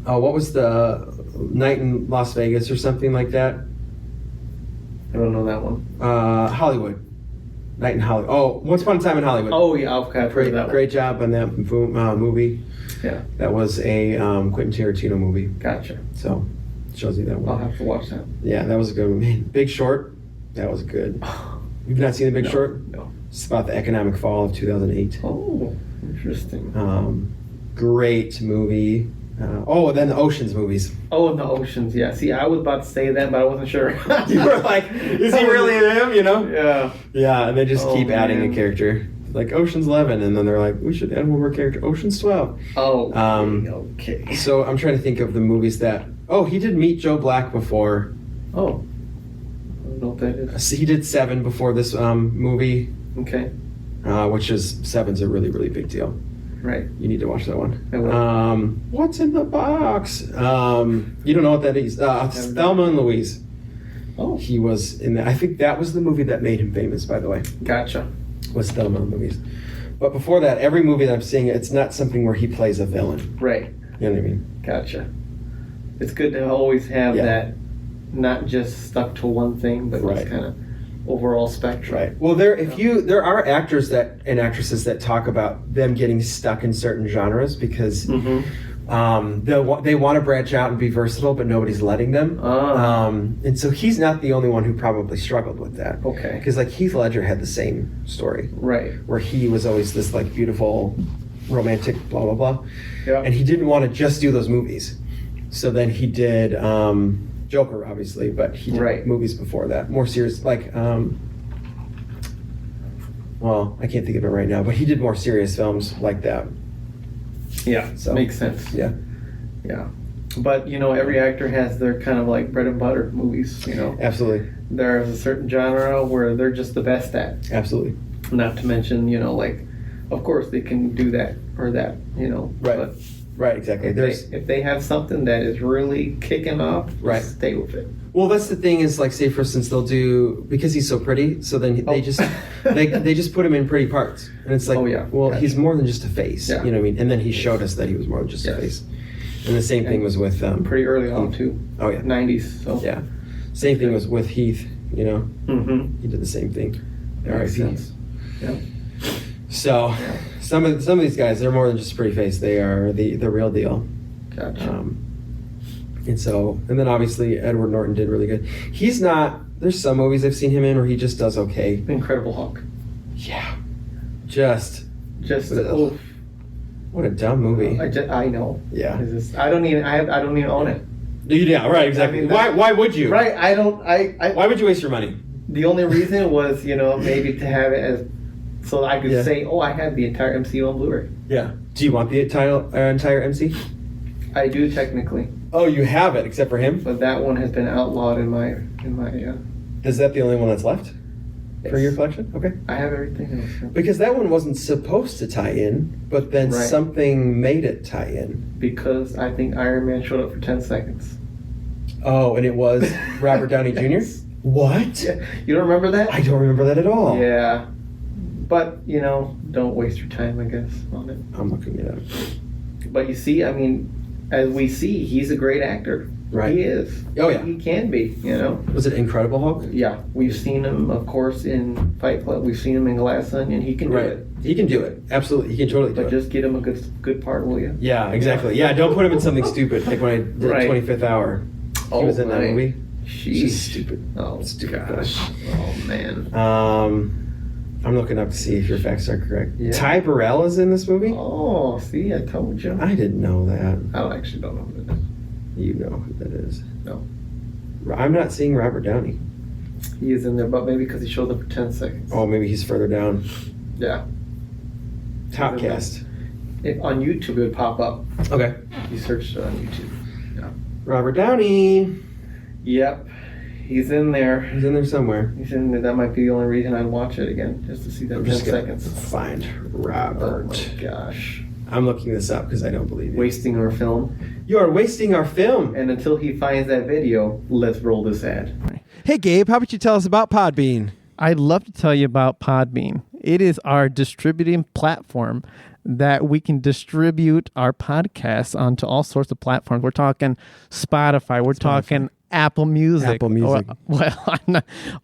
What was the Night in Las Vegas or something like that? I don't know that one. Hollywood. Night in Hollywood. Oh, Once Upon a Time in Hollywood. Oh, yeah. Okay, I've heard of that one. Great job on that movie. Yeah. That was a Quentin Tarantino movie. Gotcha. So, shows you that one. I'll have to watch that. Yeah, that was a good one. Big Short. That was good. You've not seen The Big Short? No. It's about the economic fall of 2008. Oh, interesting. Great movie. Then the Oceans movies. Oh, and the Oceans, yeah. See, I was about to say that, but I wasn't sure. You were like, is he really him, Yeah. Yeah, and they just keep adding man. a character. Like Ocean's 11, and then they're like, we should add one more character. Ocean's 12. Oh, okay. So I'm trying to think of the movies that... Oh, he did Meet Joe Black before. Oh. I don't know what that is. He did Seven before this movie. Okay. Which is... Seven's a really, really big deal. Right. You need to watch that one. I will. What's in the box? You don't know what that is. Thelma and Louise. Oh. He was in that. I think that was the movie that made him famous, by the way. Gotcha. Was Thelma and Louise. But before that, every movie that I'm seeing, it's not something where he plays a villain. Right. You know what I mean? Gotcha. It's good to always have that, not just stuck to one thing, but just kind of overall spectrum. Right. Well, there are actors and actresses that talk about them getting stuck in certain genres because they want to branch out and be versatile, but nobody's letting them. And so he's not the only one who probably struggled with that. Okay. Because like Heath Ledger had the same story. Right. Where he was always this like beautiful, romantic, blah blah blah. Yeah. And he didn't want to just do those movies. So then he did Joker, obviously, but he did movies before that, more serious, like, well, I can't think of it right now, but he did more serious films like that. Yeah, so makes sense. Yeah. But, every actor has their kind of like bread and butter movies, Absolutely. There's a certain genre where they're just the best at. Absolutely. Not to mention, like, of course they can do that or that, Right. But Right, exactly. If they have something that is really kicking off, right, stay with it. Well, that's the thing is, like, say for instance, they'll do, because he's so pretty, so then they just they just put him in pretty parts, and it's like, well, gotcha. He's more than just a face, you know what I mean? And then he showed us that he was more than just a face. And the same thing was with pretty early on too. Oh yeah, 90s. So yeah, same thing was with Heath. You know, he did the same thing. R.I.P. Yeah. So some of these guys, they're more than just a pretty face. They are the real deal. Gotcha. And then obviously Edward Norton did really good. He's not. There's some movies I've seen him in where he just does okay. Incredible Hulk. Yeah. Just. Oof. What a dumb movie. I know. Yeah. I don't even own it. Yeah. Right. Exactly. I mean, why would you? Right. Why would you waste your money? The only reason was, maybe to have it as, so I could say, I have the entire MCU on Blu-ray. Yeah. Do you want the entire MC? I do technically. Oh, you have it, except for him? But that one has been outlawed in my. Is that the only one that's left for your collection? Okay. I have everything else. Because that one wasn't supposed to tie in, but then something made it tie in. Because I think Iron Man showed up for 10 seconds. Oh, and it was Robert Downey Jr.? What? Yeah. You don't remember that? I don't remember that at all. Yeah. But, don't waste your time, I guess, on it. I'm looking it up. But you see, I mean, as we see, he's a great actor. Right. He is. Oh, yeah. He can be, Was it Incredible Hulk? Yeah. We've seen him, of course, in Fight Club. We've seen him in Glass Onion. He can do it. He can do it. Absolutely. He can totally do it. But just get him a good part, will you? Yeah, exactly. Yeah, don't put him in something stupid. Like when I did 25th Hour. He was in that movie. She's stupid. Oh, stupid. Gosh. Oh, man. I'm looking up to see if your facts are correct. Yeah. Ty Burrell is in this movie? Oh, see, I told you. I didn't know that. I actually don't know who that is. You know who that is. No. I'm not seeing Robert Downey. He is in there, but maybe because he showed up for 10 seconds. Oh, maybe he's further down. Yeah. Top cast. On YouTube, it would pop up. Okay. You searched on YouTube. Yeah. Robert Downey. Yep. He's in there. He's in there somewhere. He's in there. That might be the only reason I'd watch it again, just to see that 10 seconds. Find Robert. Oh my gosh. I'm looking this up because I don't believe you. Wasting our film. You are wasting our film. And until he finds that video, let's roll this ad. Hey, Gabe, how about you tell us about Podbean? I'd love to tell you about Podbean. It is our distributing platform that we can distribute our podcasts onto all sorts of platforms. We're talking Spotify. We're talking Apple Music.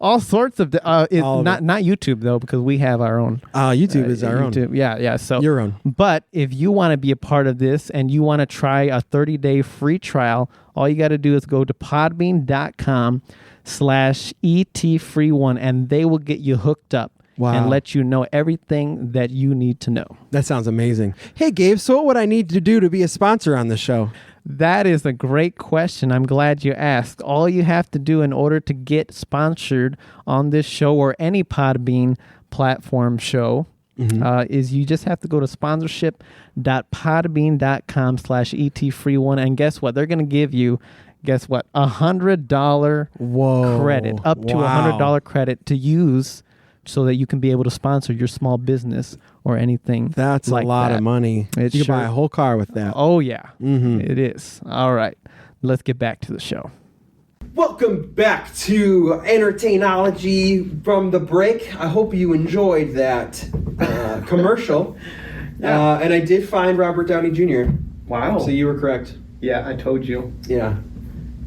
All sorts of not YouTube though, because we have our own. YouTube is our own. Yeah. So your own. But if you want to be a part of this and you want to try a 30-day free trial, all you got to do is go to podbean.com/ETFree1 and they will get you hooked up. Wow. And let you know everything that you need to know. That sounds amazing. Hey, Gabe, so what would I need to do to be a sponsor on the show? That is a great question. I'm glad you asked. All you have to do in order to get sponsored on this show or any Podbean platform show is you just have to go to sponsorship.podbean.com/ETFree1. And guess what? They're going to give you, $100 credit, up to $100 credit to use so that you can be able to sponsor your small business or anything. That's like a lot that. of money. You can buy a whole car with that. Oh, yeah. It is. All right. Let's get back to the show. Welcome back to Entertainology from the break. I hope you enjoyed that commercial. And I did find Robert Downey Jr. Wow. So you were correct. Yeah, I told you. Yeah.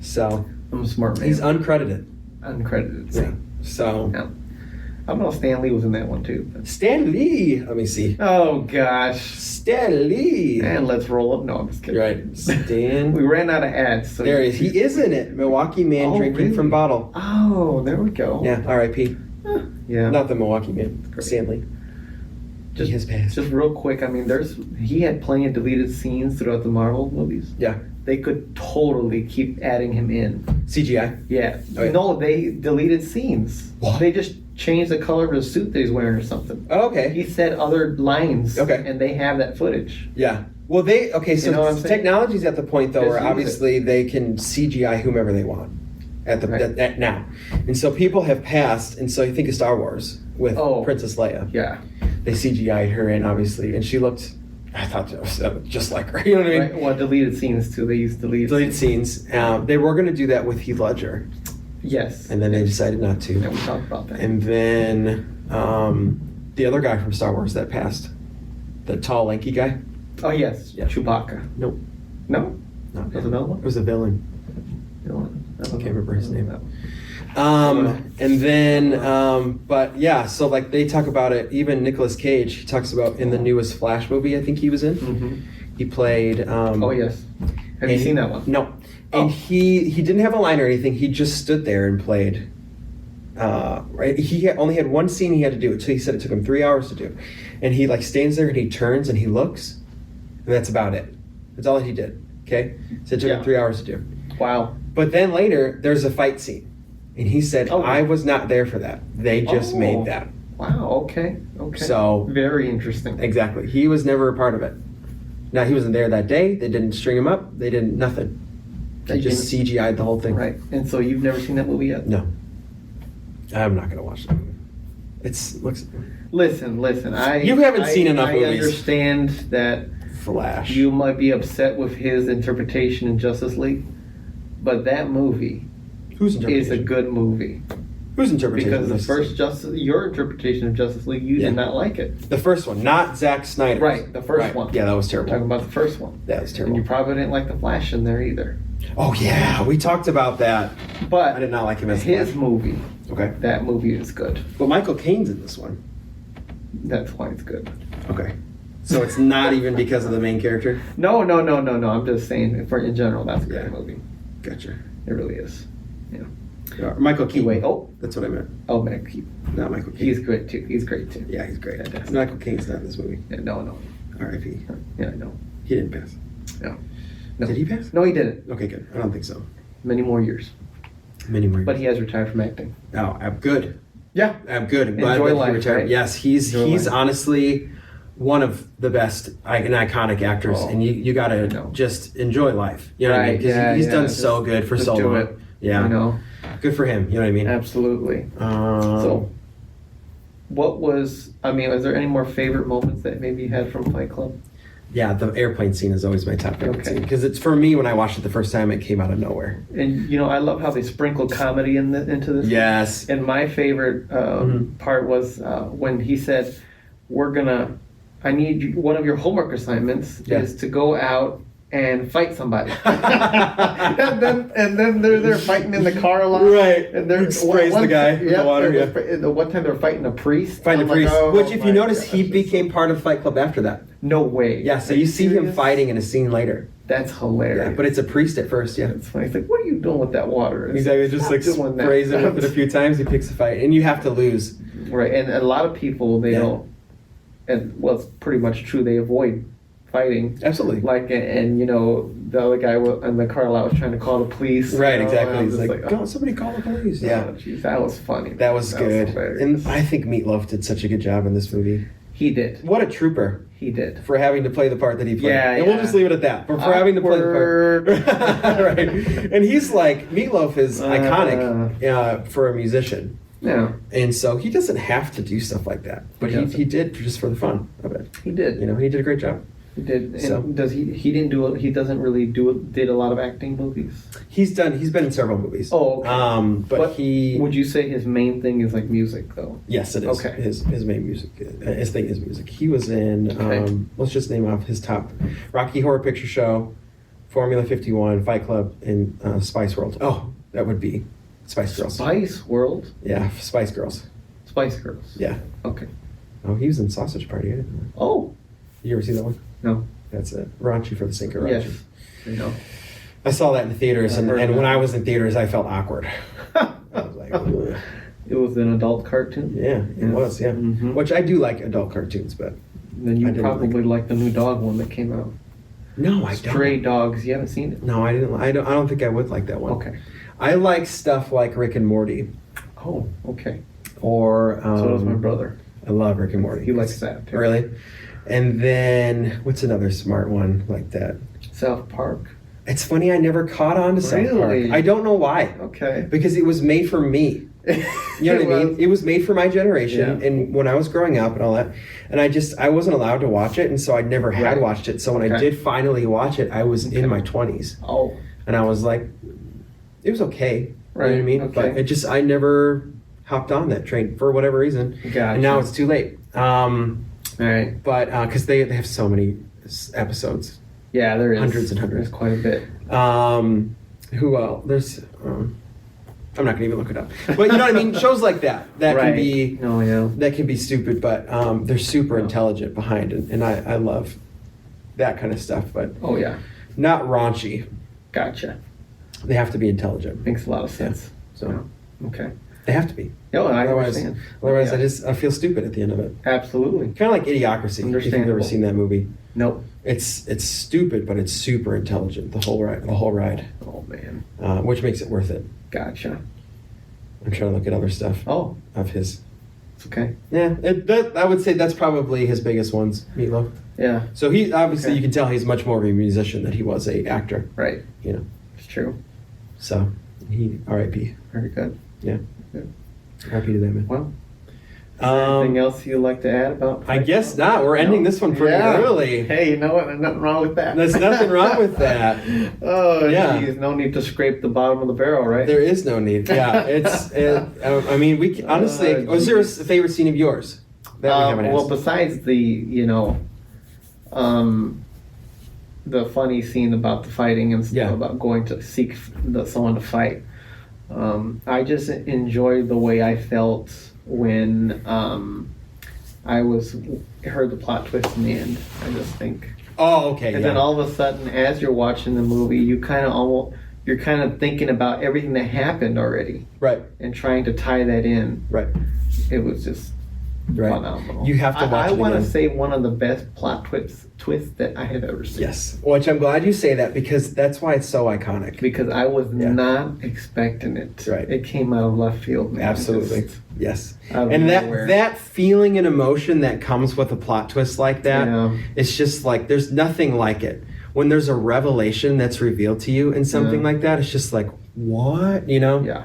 So. I'm a smart man. He's uncredited. Uncredited. Yeah. So. Yeah. I don't know if Stan Lee was in that one too. Stan Lee. Let me see. Oh gosh. Stan Lee. And let's roll up. No, I'm just kidding. Right. Stan. We ran out of ads. So there he is. He is in it. Milwaukee man drinking from bottle. Oh, there we go. Yeah. R.I.P. Yeah. Not the Milwaukee man. Stan Lee. Just his past. Just real quick. I mean, he had plenty of deleted scenes throughout the Marvel movies. Yeah. They could totally keep adding him in. CGI. Yeah. Oh, yeah. No, they deleted scenes. What? They just changed the color of his suit that he's wearing or something. Oh, okay. He said other lines. Okay. And they have that footage. Yeah. Well, so you know what I'm saying? Technology's at the point though where Just use obviously they can CGI whomever they want at now, and so people have passed, and so you think of Star Wars with Princess Leia. Yeah. They CGI'd her in obviously, and she looked I thought that was just like her. You know what I mean? Right. Well, deleted scenes too. They used deleted Scenes. They were going to do that with Heath Ledger. Yes. And then they decided not to. Yeah, we talked about that. And then the other guy from Star Wars that passed. The tall, lanky guy. Oh, yes. Yeah. Chewbacca. Nope. No? Not There's another one? It was a villain. You know what? I can't remember his name. No. And then, but yeah, so like they talk about it, even Nicolas Cage, he talks about in the newest Flash movie I think he was in. Mm-hmm. He played... Oh, yes. Have you seen that one? No. And he didn't have a line or anything, he just stood there and played. Right? He only had one scene he had to do, so he said it took him 3 hours to do. And he like stands there and he turns and he looks, and that's about it. That's all that he did, okay? So it took him 3 hours to do. Wow. But then later, there's a fight scene. And he said, I was not there for that. They just made that. Wow, okay. So... Very interesting. Exactly. He was never a part of it. Now, he wasn't there that day. They didn't string him up. They didn't... Nothing. They just CGI'd the whole thing. Right. And so you've never seen that movie yet? No. I'm not going to watch that movie. Looks... Listen. You haven't seen enough movies. I understand that Flash. you might be upset with his interpretation in Justice League, but that movie... Whose interpretation? is a good movie. Whose interpretation? Because the first your interpretation of Justice League, you did not like it. The first one, not Zack Snyder. Right, the first one. Yeah, that was We're terrible. talking about the first one. That was terrible. And you probably didn't like the Flash in there either. Oh yeah, we talked about that. But I did not like him as his Flash. movie. Okay. That movie is good. But Michael Caine's in this one. That's why it's good. Okay. So it's not even because of the main character? No. I'm just saying, in general, that's a great movie. Gotcha. It really is. Yeah. Michael Keaton. Wait. Oh. That's what I meant. Oh, man. Not Michael Keaton. He's great too. Yeah, he's great. Fantastic. Michael Caine's not in this movie. Yeah, no. R.I.P. Yeah, I know. He didn't pass. No. Did he pass? No, he didn't. Okay, good. I don't think so. Many more years. Many more. But he has retired from acting. Oh, I'm good. Yeah. I'm good. I'm glad Enjoy that he life, retired. right? Yes, he's Life. honestly one of the best and iconic actors, and you gotta just enjoy life. You know what I mean? 'Cause he's done so good for so do long. it. Yeah. You know? Good for him. You know what I mean? Absolutely. So, is there any more favorite moments that maybe you had from Fight Club? Yeah, the airplane scene is always my top favorite Okay. scene because it's for me when I watched it the first time, it came out of nowhere. And I love how they sprinkle comedy into this. Yes. And my favorite part was when he said, I need you, one of your homework assignments is to go out and fight somebody. and then they're fighting in the car a lot. Right. And they're sprays the guy in the water. The one time they're fighting a priest. Fighting a priest. Like, which, if you notice, he became part of Fight Club after that. No way. Yeah, so you see him fighting in a scene later. That's hilarious. Yeah, but it's a priest at first, yeah. It's funny. It's like, what are you doing with that water? Exactly, just like sprays him with it a few times, he picks a fight, and you have to lose. Right, and a lot of people, they don't, and well, it's pretty much true, they avoid fighting. Absolutely. Like, and the other guy in the car lot was trying to call the police. Right, exactly. He's like, like, somebody call the police. Yeah. Geez, that was funny. That was good. hilarious. And I think Meatloaf did such a good job in this movie. He did. What a trooper. He did. For having to play the part that he played. Yeah, and we'll just leave it at that. For having to play the part. Right. And he's like, Meatloaf is iconic for a musician. Yeah. And so he doesn't have to do stuff like that. But he did just for the fun of it. He did. He did a great job. He did. And So- does he didn't do it, he doesn't really did a lot of acting movies? He's been in several movies. Oh, okay. But he... Would you say his main thing is like music though? Yes, it is. Okay. His main music, his thing is music. He was in, Okay. let's just name off his top: Rocky Horror Picture Show, Formula 51, Fight Club, and Spice World. Oh, that would be Spice Girls. Spice World? Yeah, Spice Girls. Spice Girls. Yeah. Okay. Oh, he was in Sausage Party. I didn't know. Oh. You ever see that one? No. That's it. Raunchy for the sake of raunchy. Yes. I know. I saw that in the theaters, and heard of when that. I was in theaters, I felt awkward. I was like, ugh. It was an adult cartoon? Yeah, it was, yeah. Mhm. Which I do like adult cartoons, but Then you I didn't probably like the new dog one that came out. no, I don't. Stray Dogs. You haven't seen it? No, I didn't. I don't think I would like that one. Okay. I like stuff like Rick and Morty, Oh, okay. or So does my brother. I love Rick and Morty. He likes that too. Really? And then what's another smart one like that? South Park. It's funny, I never caught on to South Park. Really? I don't know why. Okay. Because it was made for me. You know what I mean? It was made for my generation, Yeah. and when I was growing up and all that, and I wasn't allowed to watch it, and so I never had Right. watched it. So when I did finally watch it, I was in my 20s, Oh. and I was like, it was okay. Right. You know what I mean? Okay. But I never hopped on that train for whatever reason, Gotcha. and now it's too late. All right. But because they have so many episodes. Yeah, there is. Hundreds and hundreds. There's quite a bit. Who else? There's. I'm not gonna even look it up. But you know what I mean? Shows like that can Right. be Oh, yeah. that can be stupid, but they're super intelligent behind it, and I love that kind of stuff. But Oh, yeah. not raunchy. Gotcha. They have to be intelligent. Makes a lot of sense. So Yeah. Okay. they have to be. No, I Otherwise, understand. otherwise Yeah. I feel stupid at the end of it. Absolutely. Kind of like Idiocracy. If you've ever Understandable. seen that movie, Nope. it's stupid, but it's super intelligent. The whole ride, Oh, man. which makes it worth it. Gotcha. I'm trying to look at other stuff Oh, of his. it's okay. Yeah, I would say that's probably his biggest ones, Meatloaf. Yeah. So he obviously Okay. you can tell he's much more of a musician than he was a actor. Right. You know, It's true. so he R.I.P. Very good. Yeah, Good. R.I.P. to that man. Well, is there anything else you'd like to add about? I guess not. We're ending this one pretty Yeah. early. Hey, you know what? There's nothing wrong with that. There's nothing wrong with that. Oh, Yeah. geez. No need to scrape the bottom of the barrel, right? There is no need. Yeah, I mean, we honestly. Was there a favorite scene of yours that we haven't well, asked? besides the funny scene about the fighting and stuff, Yeah. about going to seek someone to fight, I just enjoyed the way I felt when I heard the plot twist in the end. I just think, Oh, okay. and yeah. then all of a sudden, as you're watching the movie, you're kind of thinking about everything that happened already Right. and trying to tie that in. Right. It was just Right. phenomenal. You have to watch I it want to again. say one of the best plot twists that I have ever seen. Yes. Which I'm glad you say that because that's why it's so iconic. Because I was Yeah. not expecting it. Right. It came out of left field, man. Absolutely. Just Yes. out of And nowhere. that feeling and emotion that comes with a plot twist like that, Yeah. it's just like there's nothing like it. When there's a revelation that's revealed to you in something Yeah. like that, it's just like, what? You know? Yeah.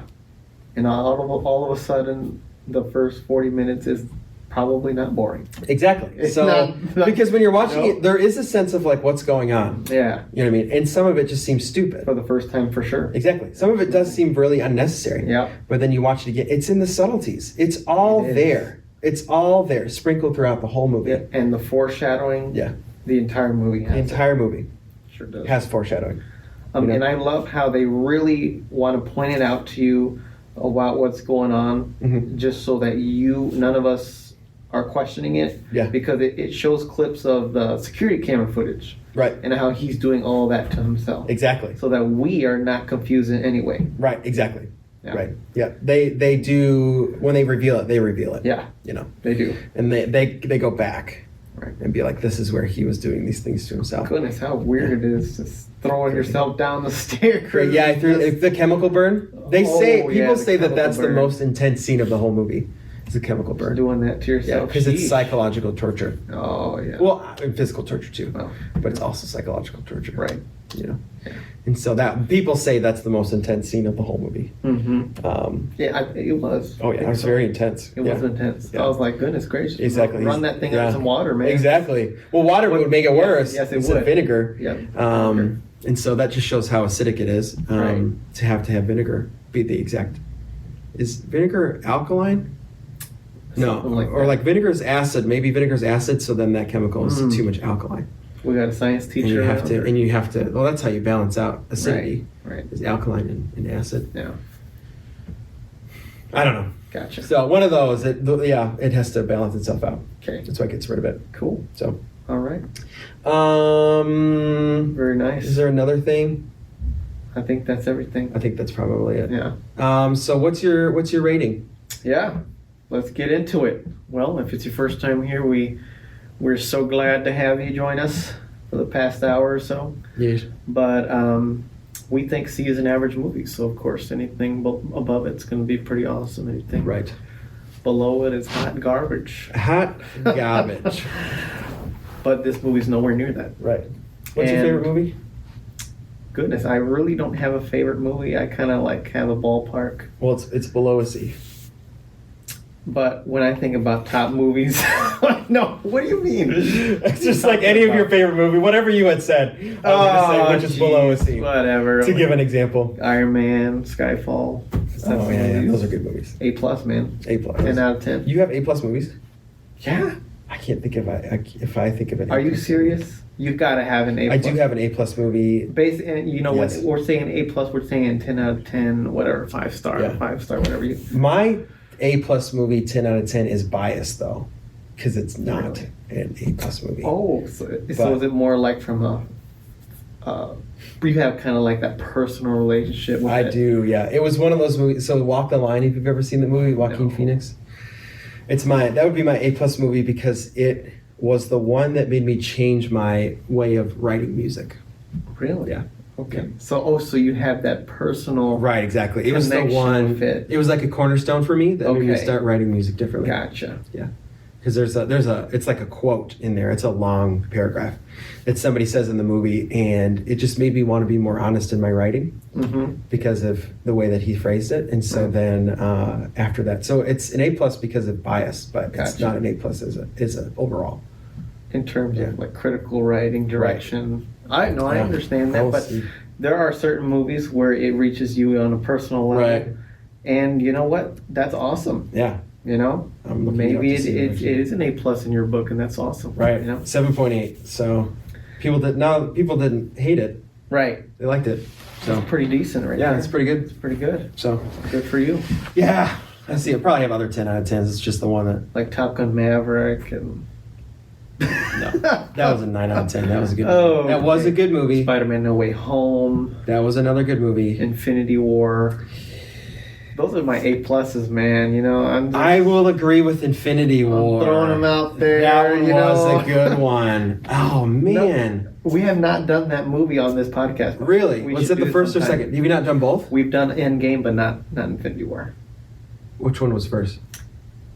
And all of a sudden, the first 40 minutes is probably not boring. Exactly. It's So not- because when you're watching No. it, there is a sense of like what's going on. Yeah. You know what I mean? And some of it just seems stupid. For the first time, for sure. Exactly. Some of it does seem really unnecessary. Yeah. But then you watch it again. It's in the subtleties. It's all It is. there. It's all there, sprinkled throughout the whole movie. Yeah. And the foreshadowing. Yeah. The entire movie has The entire movie it. Sure does. has foreshadowing. You know? And I love how they really want to point it out to you about what's going on, Mhm. just so that none of us are questioning it. Yeah. Because it shows clips of the security camera footage Right. and how he's doing all that to himself, Exactly. so that we are not confused in any way. Right. Exactly. Yeah. Right. Yeah. They do when they reveal it. They reveal it. Yeah, You know, they do. and they go back Right. and be like, this is where he was doing these things to himself. Goodness, how weird it is just throwing yourself down the stairs. Right. Yeah. I threw the chemical burn. They say Oh, yeah, people the say that chemical that's the burn. most intense scene of the whole movie. Is the chemical burn. Doing that to Yeah, yourself. because it's Sheesh. psychological torture. Oh yeah. Well, and physical torture too, Oh. but it's also psychological torture. Right. You know, Yeah. and so that people say that's the most intense scene of the whole movie. Mm-hmm. Yeah, it was. Oh yeah, it was very intense. It yeah. was intense. Yeah. I was like, goodness gracious. Exactly. Run that thing Yeah. out some water, man. Exactly. Well, water would make it Yes, worse. yes, it instead of would. vinegar. Yep. And so that just shows how acidic it is Right. to have vinegar be the exact. Is vinegar alkaline? No, Something like or that. like vinegar's acid. Maybe vinegar's acid, so then that chemical is Mm. too much alkaline. We got a science And teacher. you have around to, here. and you have to. Well, that's how you balance out acidity. Right. Is alkaline and acid. Yeah. I don't know. Gotcha. So one of those, it has to balance itself out. Okay. That's why it gets rid of it. Cool. So, All right. Very Very nice. Is there another thing? I think that's everything. I think that's probably it. Yeah. So what's your rating? Yeah. Let's get into it. Well, if it's your first time here, we're so glad to have you join us for the past hour or so. Yes. But we think C is an average movie, so of course anything above it's going to be pretty awesome. Anything Right. below it is hot garbage. Hot garbage. But this movie's nowhere near that. Right. What's your And- favorite movie? Goodness, I really don't have a favorite movie. I kind of like have a ballpark. Well, it's below a C. But when I think about top movies, no, what do you mean? It's just like any of your favorite movie, whatever you had said. I was going to say which is below a C. Whatever. To give an example. Iron Man, Skyfall. Oh, yeah, those are good movies. A+, man. A+. 10 out of 10. You have A+ movies? Yeah. I can't think if I think of an A+. Are you serious? You've got to have an A+. I do have an A+ movie. And you know Yes. what? We're saying A+, we're saying 10 out of 10, whatever, 5 star, Yeah. 5 star, whatever you. My A+ movie, 10 out of 10, is biased, though. Because it's not an A+ movie. Oh, so is it more like from you have kind of like that personal relationship with I it? do, yeah. It was one of those movies. So Walk the Line, if you've ever seen the movie, Joaquin No. Phoenix. That would be my A+ movie because it was the one that made me change my way of writing music. Really? Yeah. Okay. So you have that personal. Right, exactly. It was the Connection one. with it. It was like a cornerstone for me that made me Okay. start writing music differently. Gotcha. Yeah. Because it's like a quote in there. It's a long paragraph that somebody says in the movie, and it just made me want to be more honest in my writing Mm-hmm. because of the way that he phrased it. And so then after that, so it's an A+ because of bias, but it's Gotcha. not an A+ as a overall. In terms Yeah. of like critical writing, direction. I Yeah. understand that, I'll but see. there are certain movies where it reaches you on a personal level. Right. And you know what? That's awesome. Yeah. You know? I'm looking Maybe up to see it what is an A+ in your book, and that's awesome. Right. You know? 7.8. So people didn't hate it. Right. They liked it. So That's pretty decent right yeah, there. it's pretty good. It's pretty good. So Good for you. yeah, I see. I probably have other 10 out of 10s. It's just the one that Like Top Gun Maverick and no, that was a 9 out of 10. That was a good. Oh, movie. That was a good movie. Spider-Man No Way Home, That was another good movie. Infinity War. Those are my A+, man. You know, I will agree with Infinity War. throwing them out there. That one you was know. a good one. Oh man, We have not done that movie on this podcast. really? We Was should it the do first or sometime. second? Have you not done both? We've done Endgame, but not Infinity War. Which one was first?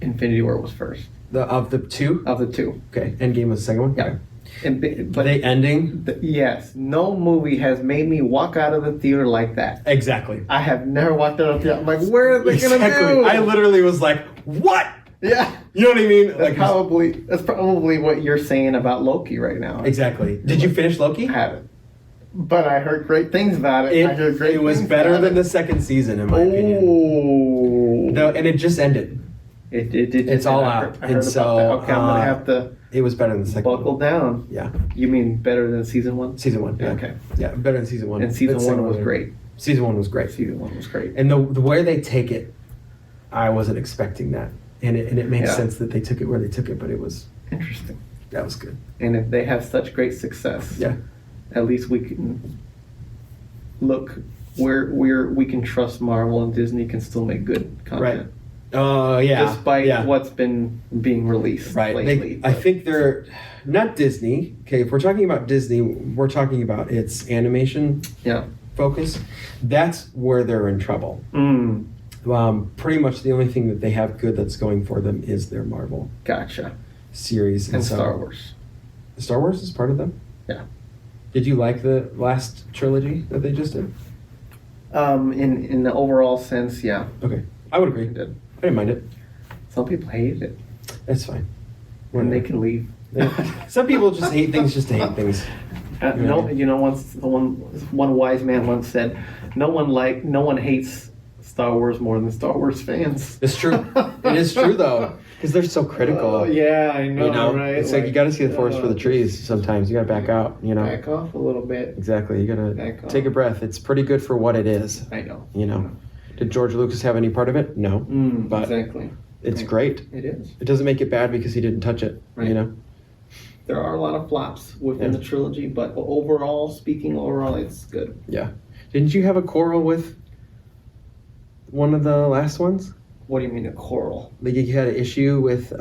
Infinity War was first Of the two? of the two. Okay, Endgame was the second one. Yeah. Okay. But But they ending yes, no movie has made me walk out of the theater like that. exactly. I have never walked out of the theater. I'm like, where are they gonna Exactly. do? I literally was like, "What?" Yeah. You know what I mean? That's probably what you're saying about Loki right now. exactly. Did you finish Loki? I haven't. But I heard great things about it. I heard great It was things better about than it. the second season, in my opinion. Oh. No, and it just ended. It did. It's all I out. heard And about so, that. Okay, I'm gonna have to It was better than the second buckle one. down. Yeah, You mean better than season one? season one. Yeah. Okay. Yeah, better than season one. And season The one second was great. Season one was great. Season one was great. And the where they take it, I wasn't expecting that. And it makes Yeah. sense that they took it where they took it, but Interesting. that was good. And if they have such great success, Yeah. at least we can look where we can trust Marvel and Disney can still make good content. Oh yeah. Despite yeah. what's been being released Right. lately. I think they're not Disney. Okay, if we're talking about Disney, we're talking about its animation Yeah. focus. That's where they're in trouble. Mm, Pretty much the only thing that they have good that's going for them is their Marvel gotcha. series And so- Star Wars. Star Wars is part of them. Yeah. Did you like the last trilogy that they just did? In the overall sense, yeah. Okay, I would agree. I did. I didn't mind it. Some people hated it. That's fine. And they can leave. Some people just hate things just to hate things. No, you know, once one wise man once said, no one hates Star Wars more than Star Wars fans. It's true. It is true though, because they're so critical. Oh, yeah, I know, You know, right? it's like you got to see the forest for the trees. Sometimes you got to back out. You know, Back off a little bit. exactly. You got Back to off. take a breath. It's pretty good for what it is. I know. You know, did George Lucas have any part of it? No, but Exactly. it's Right. great. It is. It doesn't make it bad because he didn't touch it. Right. You know. There are a lot of flops within Yeah. the trilogy, but overall, it's good. Yeah. Didn't you have a quarrel with one of the last ones? What do you mean a coral? Like you had an issue with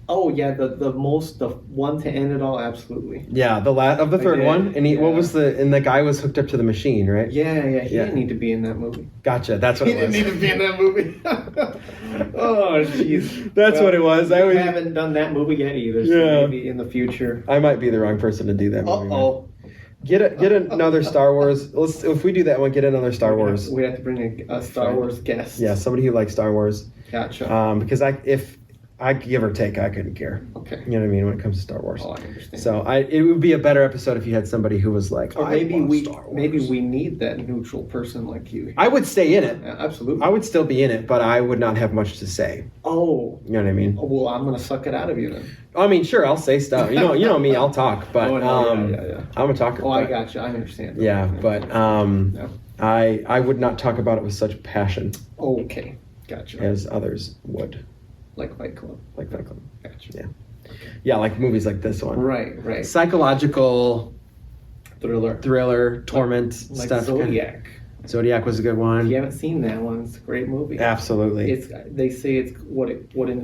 Oh yeah, the one to end it all, absolutely. yeah, the of the I third did, one. And what yeah. was the guy was hooked up to the machine, right? Yeah, he Yeah. didn't need to be in that movie. Gotcha. That's what He it didn't was. need to be in that movie. Oh jeez. That's what it was. I haven't done that movie yet either. So Yeah. maybe in the future. I might be the wrong person to do that movie. Oh. Get another Star Wars. If we do that one, get another Star Wars. We have to bring a Star Wars guest. Yeah, somebody who likes Star Wars. Gotcha. Because if I give or take, I couldn't care. Okay. You know what I mean when it comes to Star Wars. Oh, I understand. So it would be a better episode if you had somebody who was like, or maybe we need that neutral person like you. I would stay in it. Yeah, absolutely. I would still be in it, but I would not have much to say. Oh. You know what I mean? Well, I'm gonna suck it out of you then. I mean, sure, I'll say stuff. You know me, I'll talk, but yeah. I'm a talker. Oh, I got you. I understand. Yeah, but I would not talk about it with such passion. Okay, gotcha. As others would. Like Fight Club. Gotcha. Yeah. Yeah, like movies like this one. Right. Psychological thriller, torment like stuff. Zodiac. Zodiac was a good one. If you haven't seen that one, it's a great movie. Absolutely. They say it's what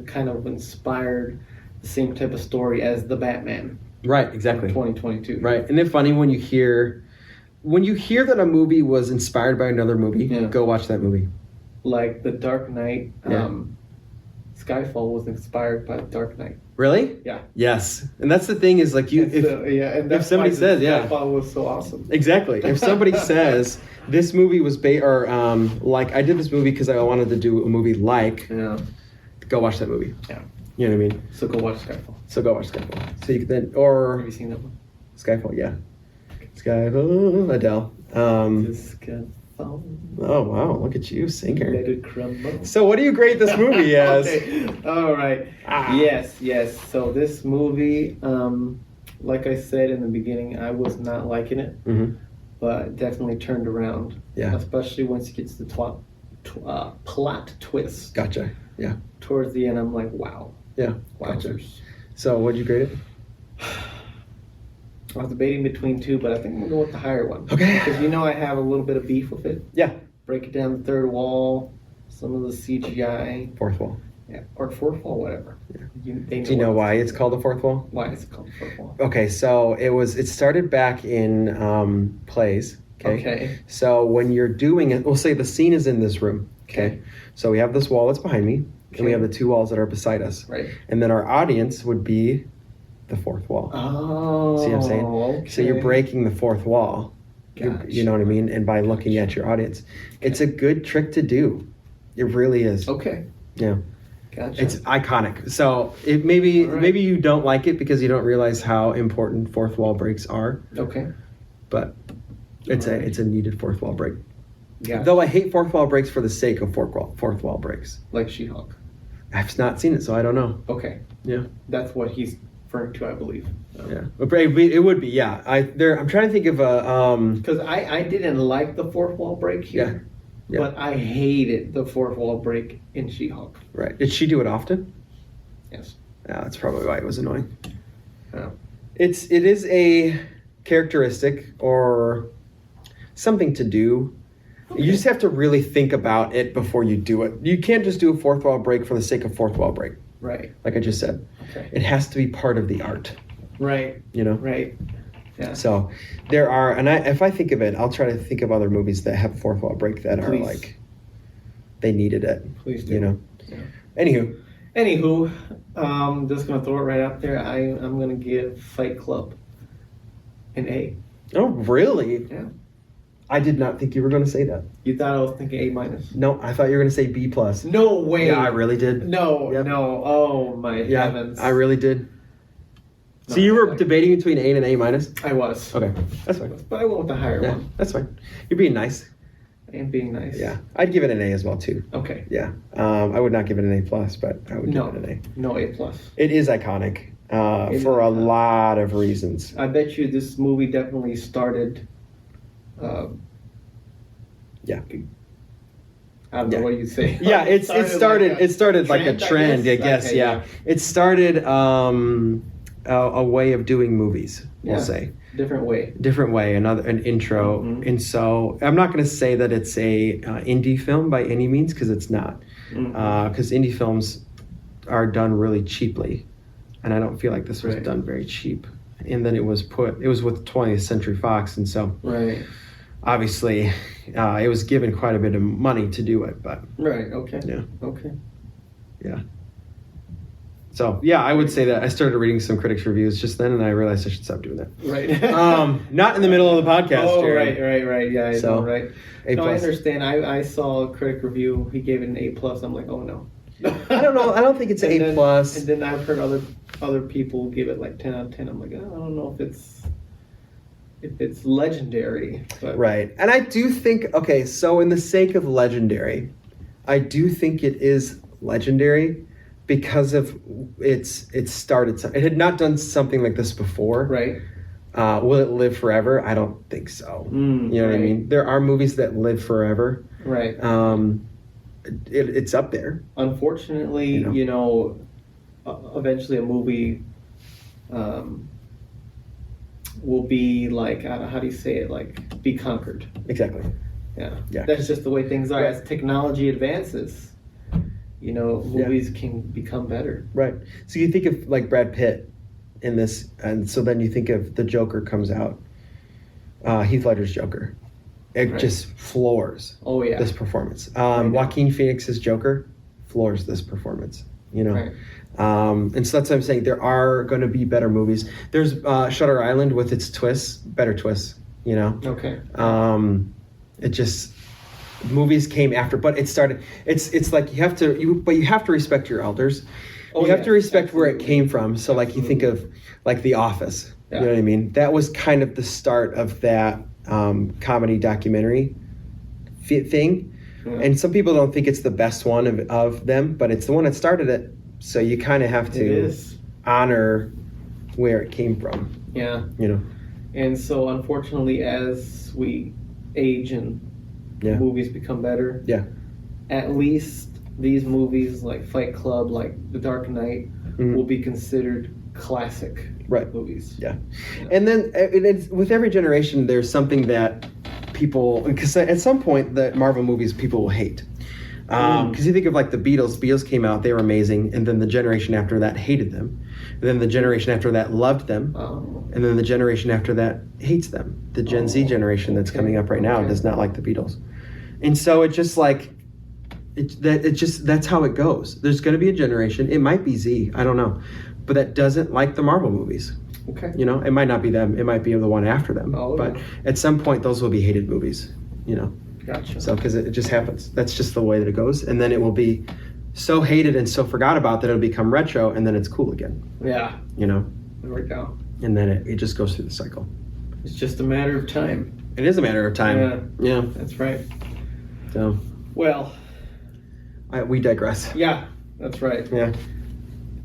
kind of inspired the same type of story as the Batman. Right, exactly. 2022. Right. Isn't it funny when you hear that a movie was inspired by another movie, go watch that movie. Like The Dark Knight. Yeah. Skyfall was inspired by Dark Knight. Really? Yeah. Yes. And that's the thing is like if somebody says, Skyfall was so awesome. Exactly. If somebody says this movie was like I did this movie because I wanted to do a movie like, go watch that movie. Yeah. You know what I mean? So go watch Skyfall. So you can then Have you seen that one? Skyfall, yeah. Skyfall, Adele. Skyfall. Oh wow, look at you, singer. Let it crumble. So what do you grade this movie as? Okay. All right. Yes. So this movie, like I said in the beginning, I was not liking it, but definitely turned around. Yeah. Especially once it gets to the plot twist. Gotcha. Yeah. Towards the end, I'm like, wow. Yeah. Wowzers. Gotcha. So what'd you grade it? I was debating between two, but I think I'm going to go with the higher one. Okay. Because I have a little bit of beef with it. Yeah. Break it down the third wall, some of the CGI. Fourth wall. Yeah, or fourth wall, whatever. Yeah. Do you know why it's called the fourth wall? Why is it called the fourth wall? Okay, so it started back in plays. Okay. So when you're doing it, we'll say the scene is in this room. Okay. So we have this wall that's behind me, and we have the two walls that are beside us. Right. And then our audience would be the fourth wall. Oh. See what I'm saying? Okay. So you're breaking the fourth wall. Gotcha. You know what I mean? And by looking at your audience. Okay. It's a good trick to do. It really is. Okay. Yeah. Gotcha. It's iconic. So maybe you don't like it because you don't realize how important fourth wall breaks are. Okay. But it's a needed fourth wall break. Yeah. Though I hate fourth wall breaks for the sake of fourth wall breaks. Like She-Hulk. I've not seen it, so I don't know. Okay. Yeah. That's what he's referring to, I believe. Yeah. It would be, yeah. I'm trying to think of a because I didn't like the fourth wall break here. Yeah. But I hated the fourth wall break in She-Hulk. Right. Did she do it often? Yes. Yeah, that's probably why it was annoying. Yeah. It is a characteristic or something to do. Okay. You just have to really think about it before you do it. You can't just do a fourth wall break for the sake of fourth wall break. Right. Like I just said. Okay. It has to be part of the art. Right. You know? Right. Yeah. So there are, and if I think of it, I'll try to think of other movies that have fourth wall break that are like, they needed it. Please do. You know? Yeah. Anywho, just gonna throw it right out there. I'm gonna give Fight Club an A. Oh, really? Yeah. I did not think you were going to say that. You thought I was thinking A minus? No, I thought you were going to say B plus. No way. Yeah, I really did. No, Yep. no. Oh my heavens. I really did. No, So you were debating between A and an A minus? I was. Okay, that's fine. But I went with the higher Yeah, one. that's fine. You're being nice. And being nice. Yeah, I'd give it an A as well too. Okay. Yeah, I would not give it an A plus, but I would give it an A. No A plus. It is iconic for a lot of reasons. I bet you this movie definitely started. Yeah. I don't know what you say. Yeah, it started like a trend, I guess. Okay, yeah, it started a way of doing movies. We'll say different way, an intro. Mm-hmm. And so I'm not going to say that it's a indie film by any means, because it's not. Because indie films are done really cheaply, and I don't feel like this was done very cheap. And then it was with 20th Century Fox, and so obviously it was given quite a bit of money to do it. But okay, yeah, okay, yeah. So yeah, I would say that I started reading some critics' reviews just then, and I realized I should stop doing that. Right. Not in the middle of the podcast. Oh, Jerry. right. Yeah, I know, right. A+. No, I understand. I saw a critic review. He gave it an A+. I'm like, oh no. I don't know. I don't think it's And A+. And then I've heard other people give it like 10 out of 10. I'm like, oh, I don't know if it's legendary. But. Right. And I do think, okay, so in the sake of legendary, I do think it is legendary because of it started. It had not done something like this before. Right. Will it live forever? I don't think so. You know what I mean? There are movies that live forever. Right. It's up there. Unfortunately, eventually a movie will be like, how do you say it? Like, be conquered. Exactly. Yeah. Yeah. That's just the way things are. As technology advances, movies can become better. Right. So you think of like Brad Pitt in this, and so then you think of the Joker comes out, Heath Ledger's Joker. It just floors this performance. Joaquin Phoenix's Joker floors this performance, Right. And so that's what I'm saying. There are going to be better movies. There's Shutter Island with its twists, better twists, Okay. It just, movies came after, but it started, it's like you have to respect your elders. You have to respect where it came from. So like you think of like The Office, you know what I mean? That was kind of the start of that comedy documentary thing. Yeah. And some people don't think it's the best one of them, but it's the one that started it. So you kind of have to honor where it came from. Yeah. And so unfortunately, as we age and movies become better, at least these movies like Fight Club, like The Dark Knight, will be considered classic movies. Yeah. And then it's, with every generation, there's something that people, because at some point the Marvel movies people will hate. Because you think of like the Beatles. Beatles came out, they were amazing, and then the generation after that hated them. And then the generation after that loved them. And then the generation after that hates them. The Gen Z generation that's coming up right now does not like the Beatles. And so it just like, that's how it goes. There's going to be a generation, it might be Z, I don't know, but that doesn't like the Marvel movies. Okay. It might not be them, it might be the one after them. But at some point those will be hated movies, Gotcha. So, because it just happens. That's just the way that it goes. And then it will be so hated and so forgot about that it'll become retro, and then it's cool again. Yeah. There we go. And then it just goes through the cycle. It's just a matter of time. It is a matter of time. Yeah. That's right. So. Well. We digress. Yeah, that's right. Yeah.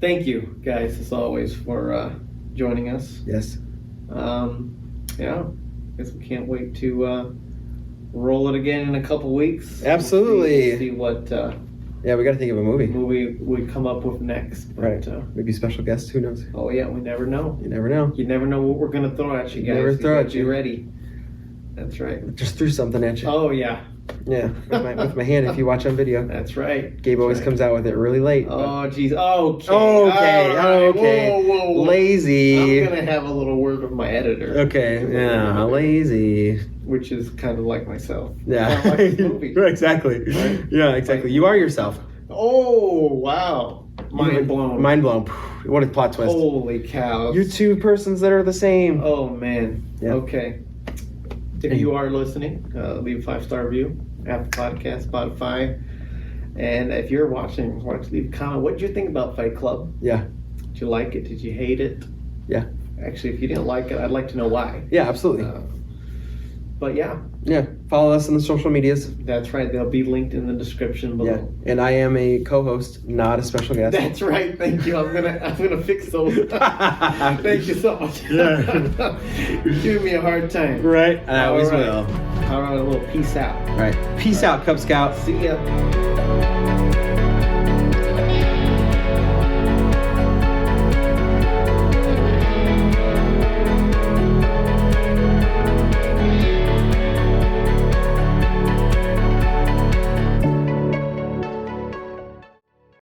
Thank you, guys, as always, for joining us. Yes. I guess we can't wait to roll it again in a couple weeks. Absolutely. We'll see what we got to think of a movie we come up with next. But, right. Maybe special guests. Who knows? Oh yeah, we never know. You never know. You never know what we're gonna throw at you guys. Never throw at you. Be ready. That's right. Just threw something at you. Oh yeah. Yeah, with my hand. If you watch on video. That's right. Gabe always comes out with it really late. Oh jeez. Okay. Okay. Whoa. Lazy. I'm gonna have a little word with my editor. Okay. Yeah. Lazy. Which is kind of like myself. Yeah. I like this movie. Exactly. Right? Yeah. Exactly. You are yourself. Oh wow. Mind blown. Mind blown. What a plot twist. Holy cow. You're two persons that are the same. Oh man. Yeah. Okay. If you are listening, leave a 5-star review, Apple Podcast, Spotify. And if you're watching, why don't you leave a comment? What did you think about Fight Club? Yeah. Did you like it? Did you hate it? Yeah. Actually, if you didn't like it, I'd like to know why. Yeah, absolutely. But yeah. Yeah. Follow us on the social medias. That's right. They'll be linked in the description below. Yeah. And I am a co-host, not a special guest. That's right. Thank you. I'm gonna fix those. Thank you so much. Yeah. You're giving me a hard time. Right. I always will. All right. A little peace out. All right. Peace out, Cub Scout. See ya.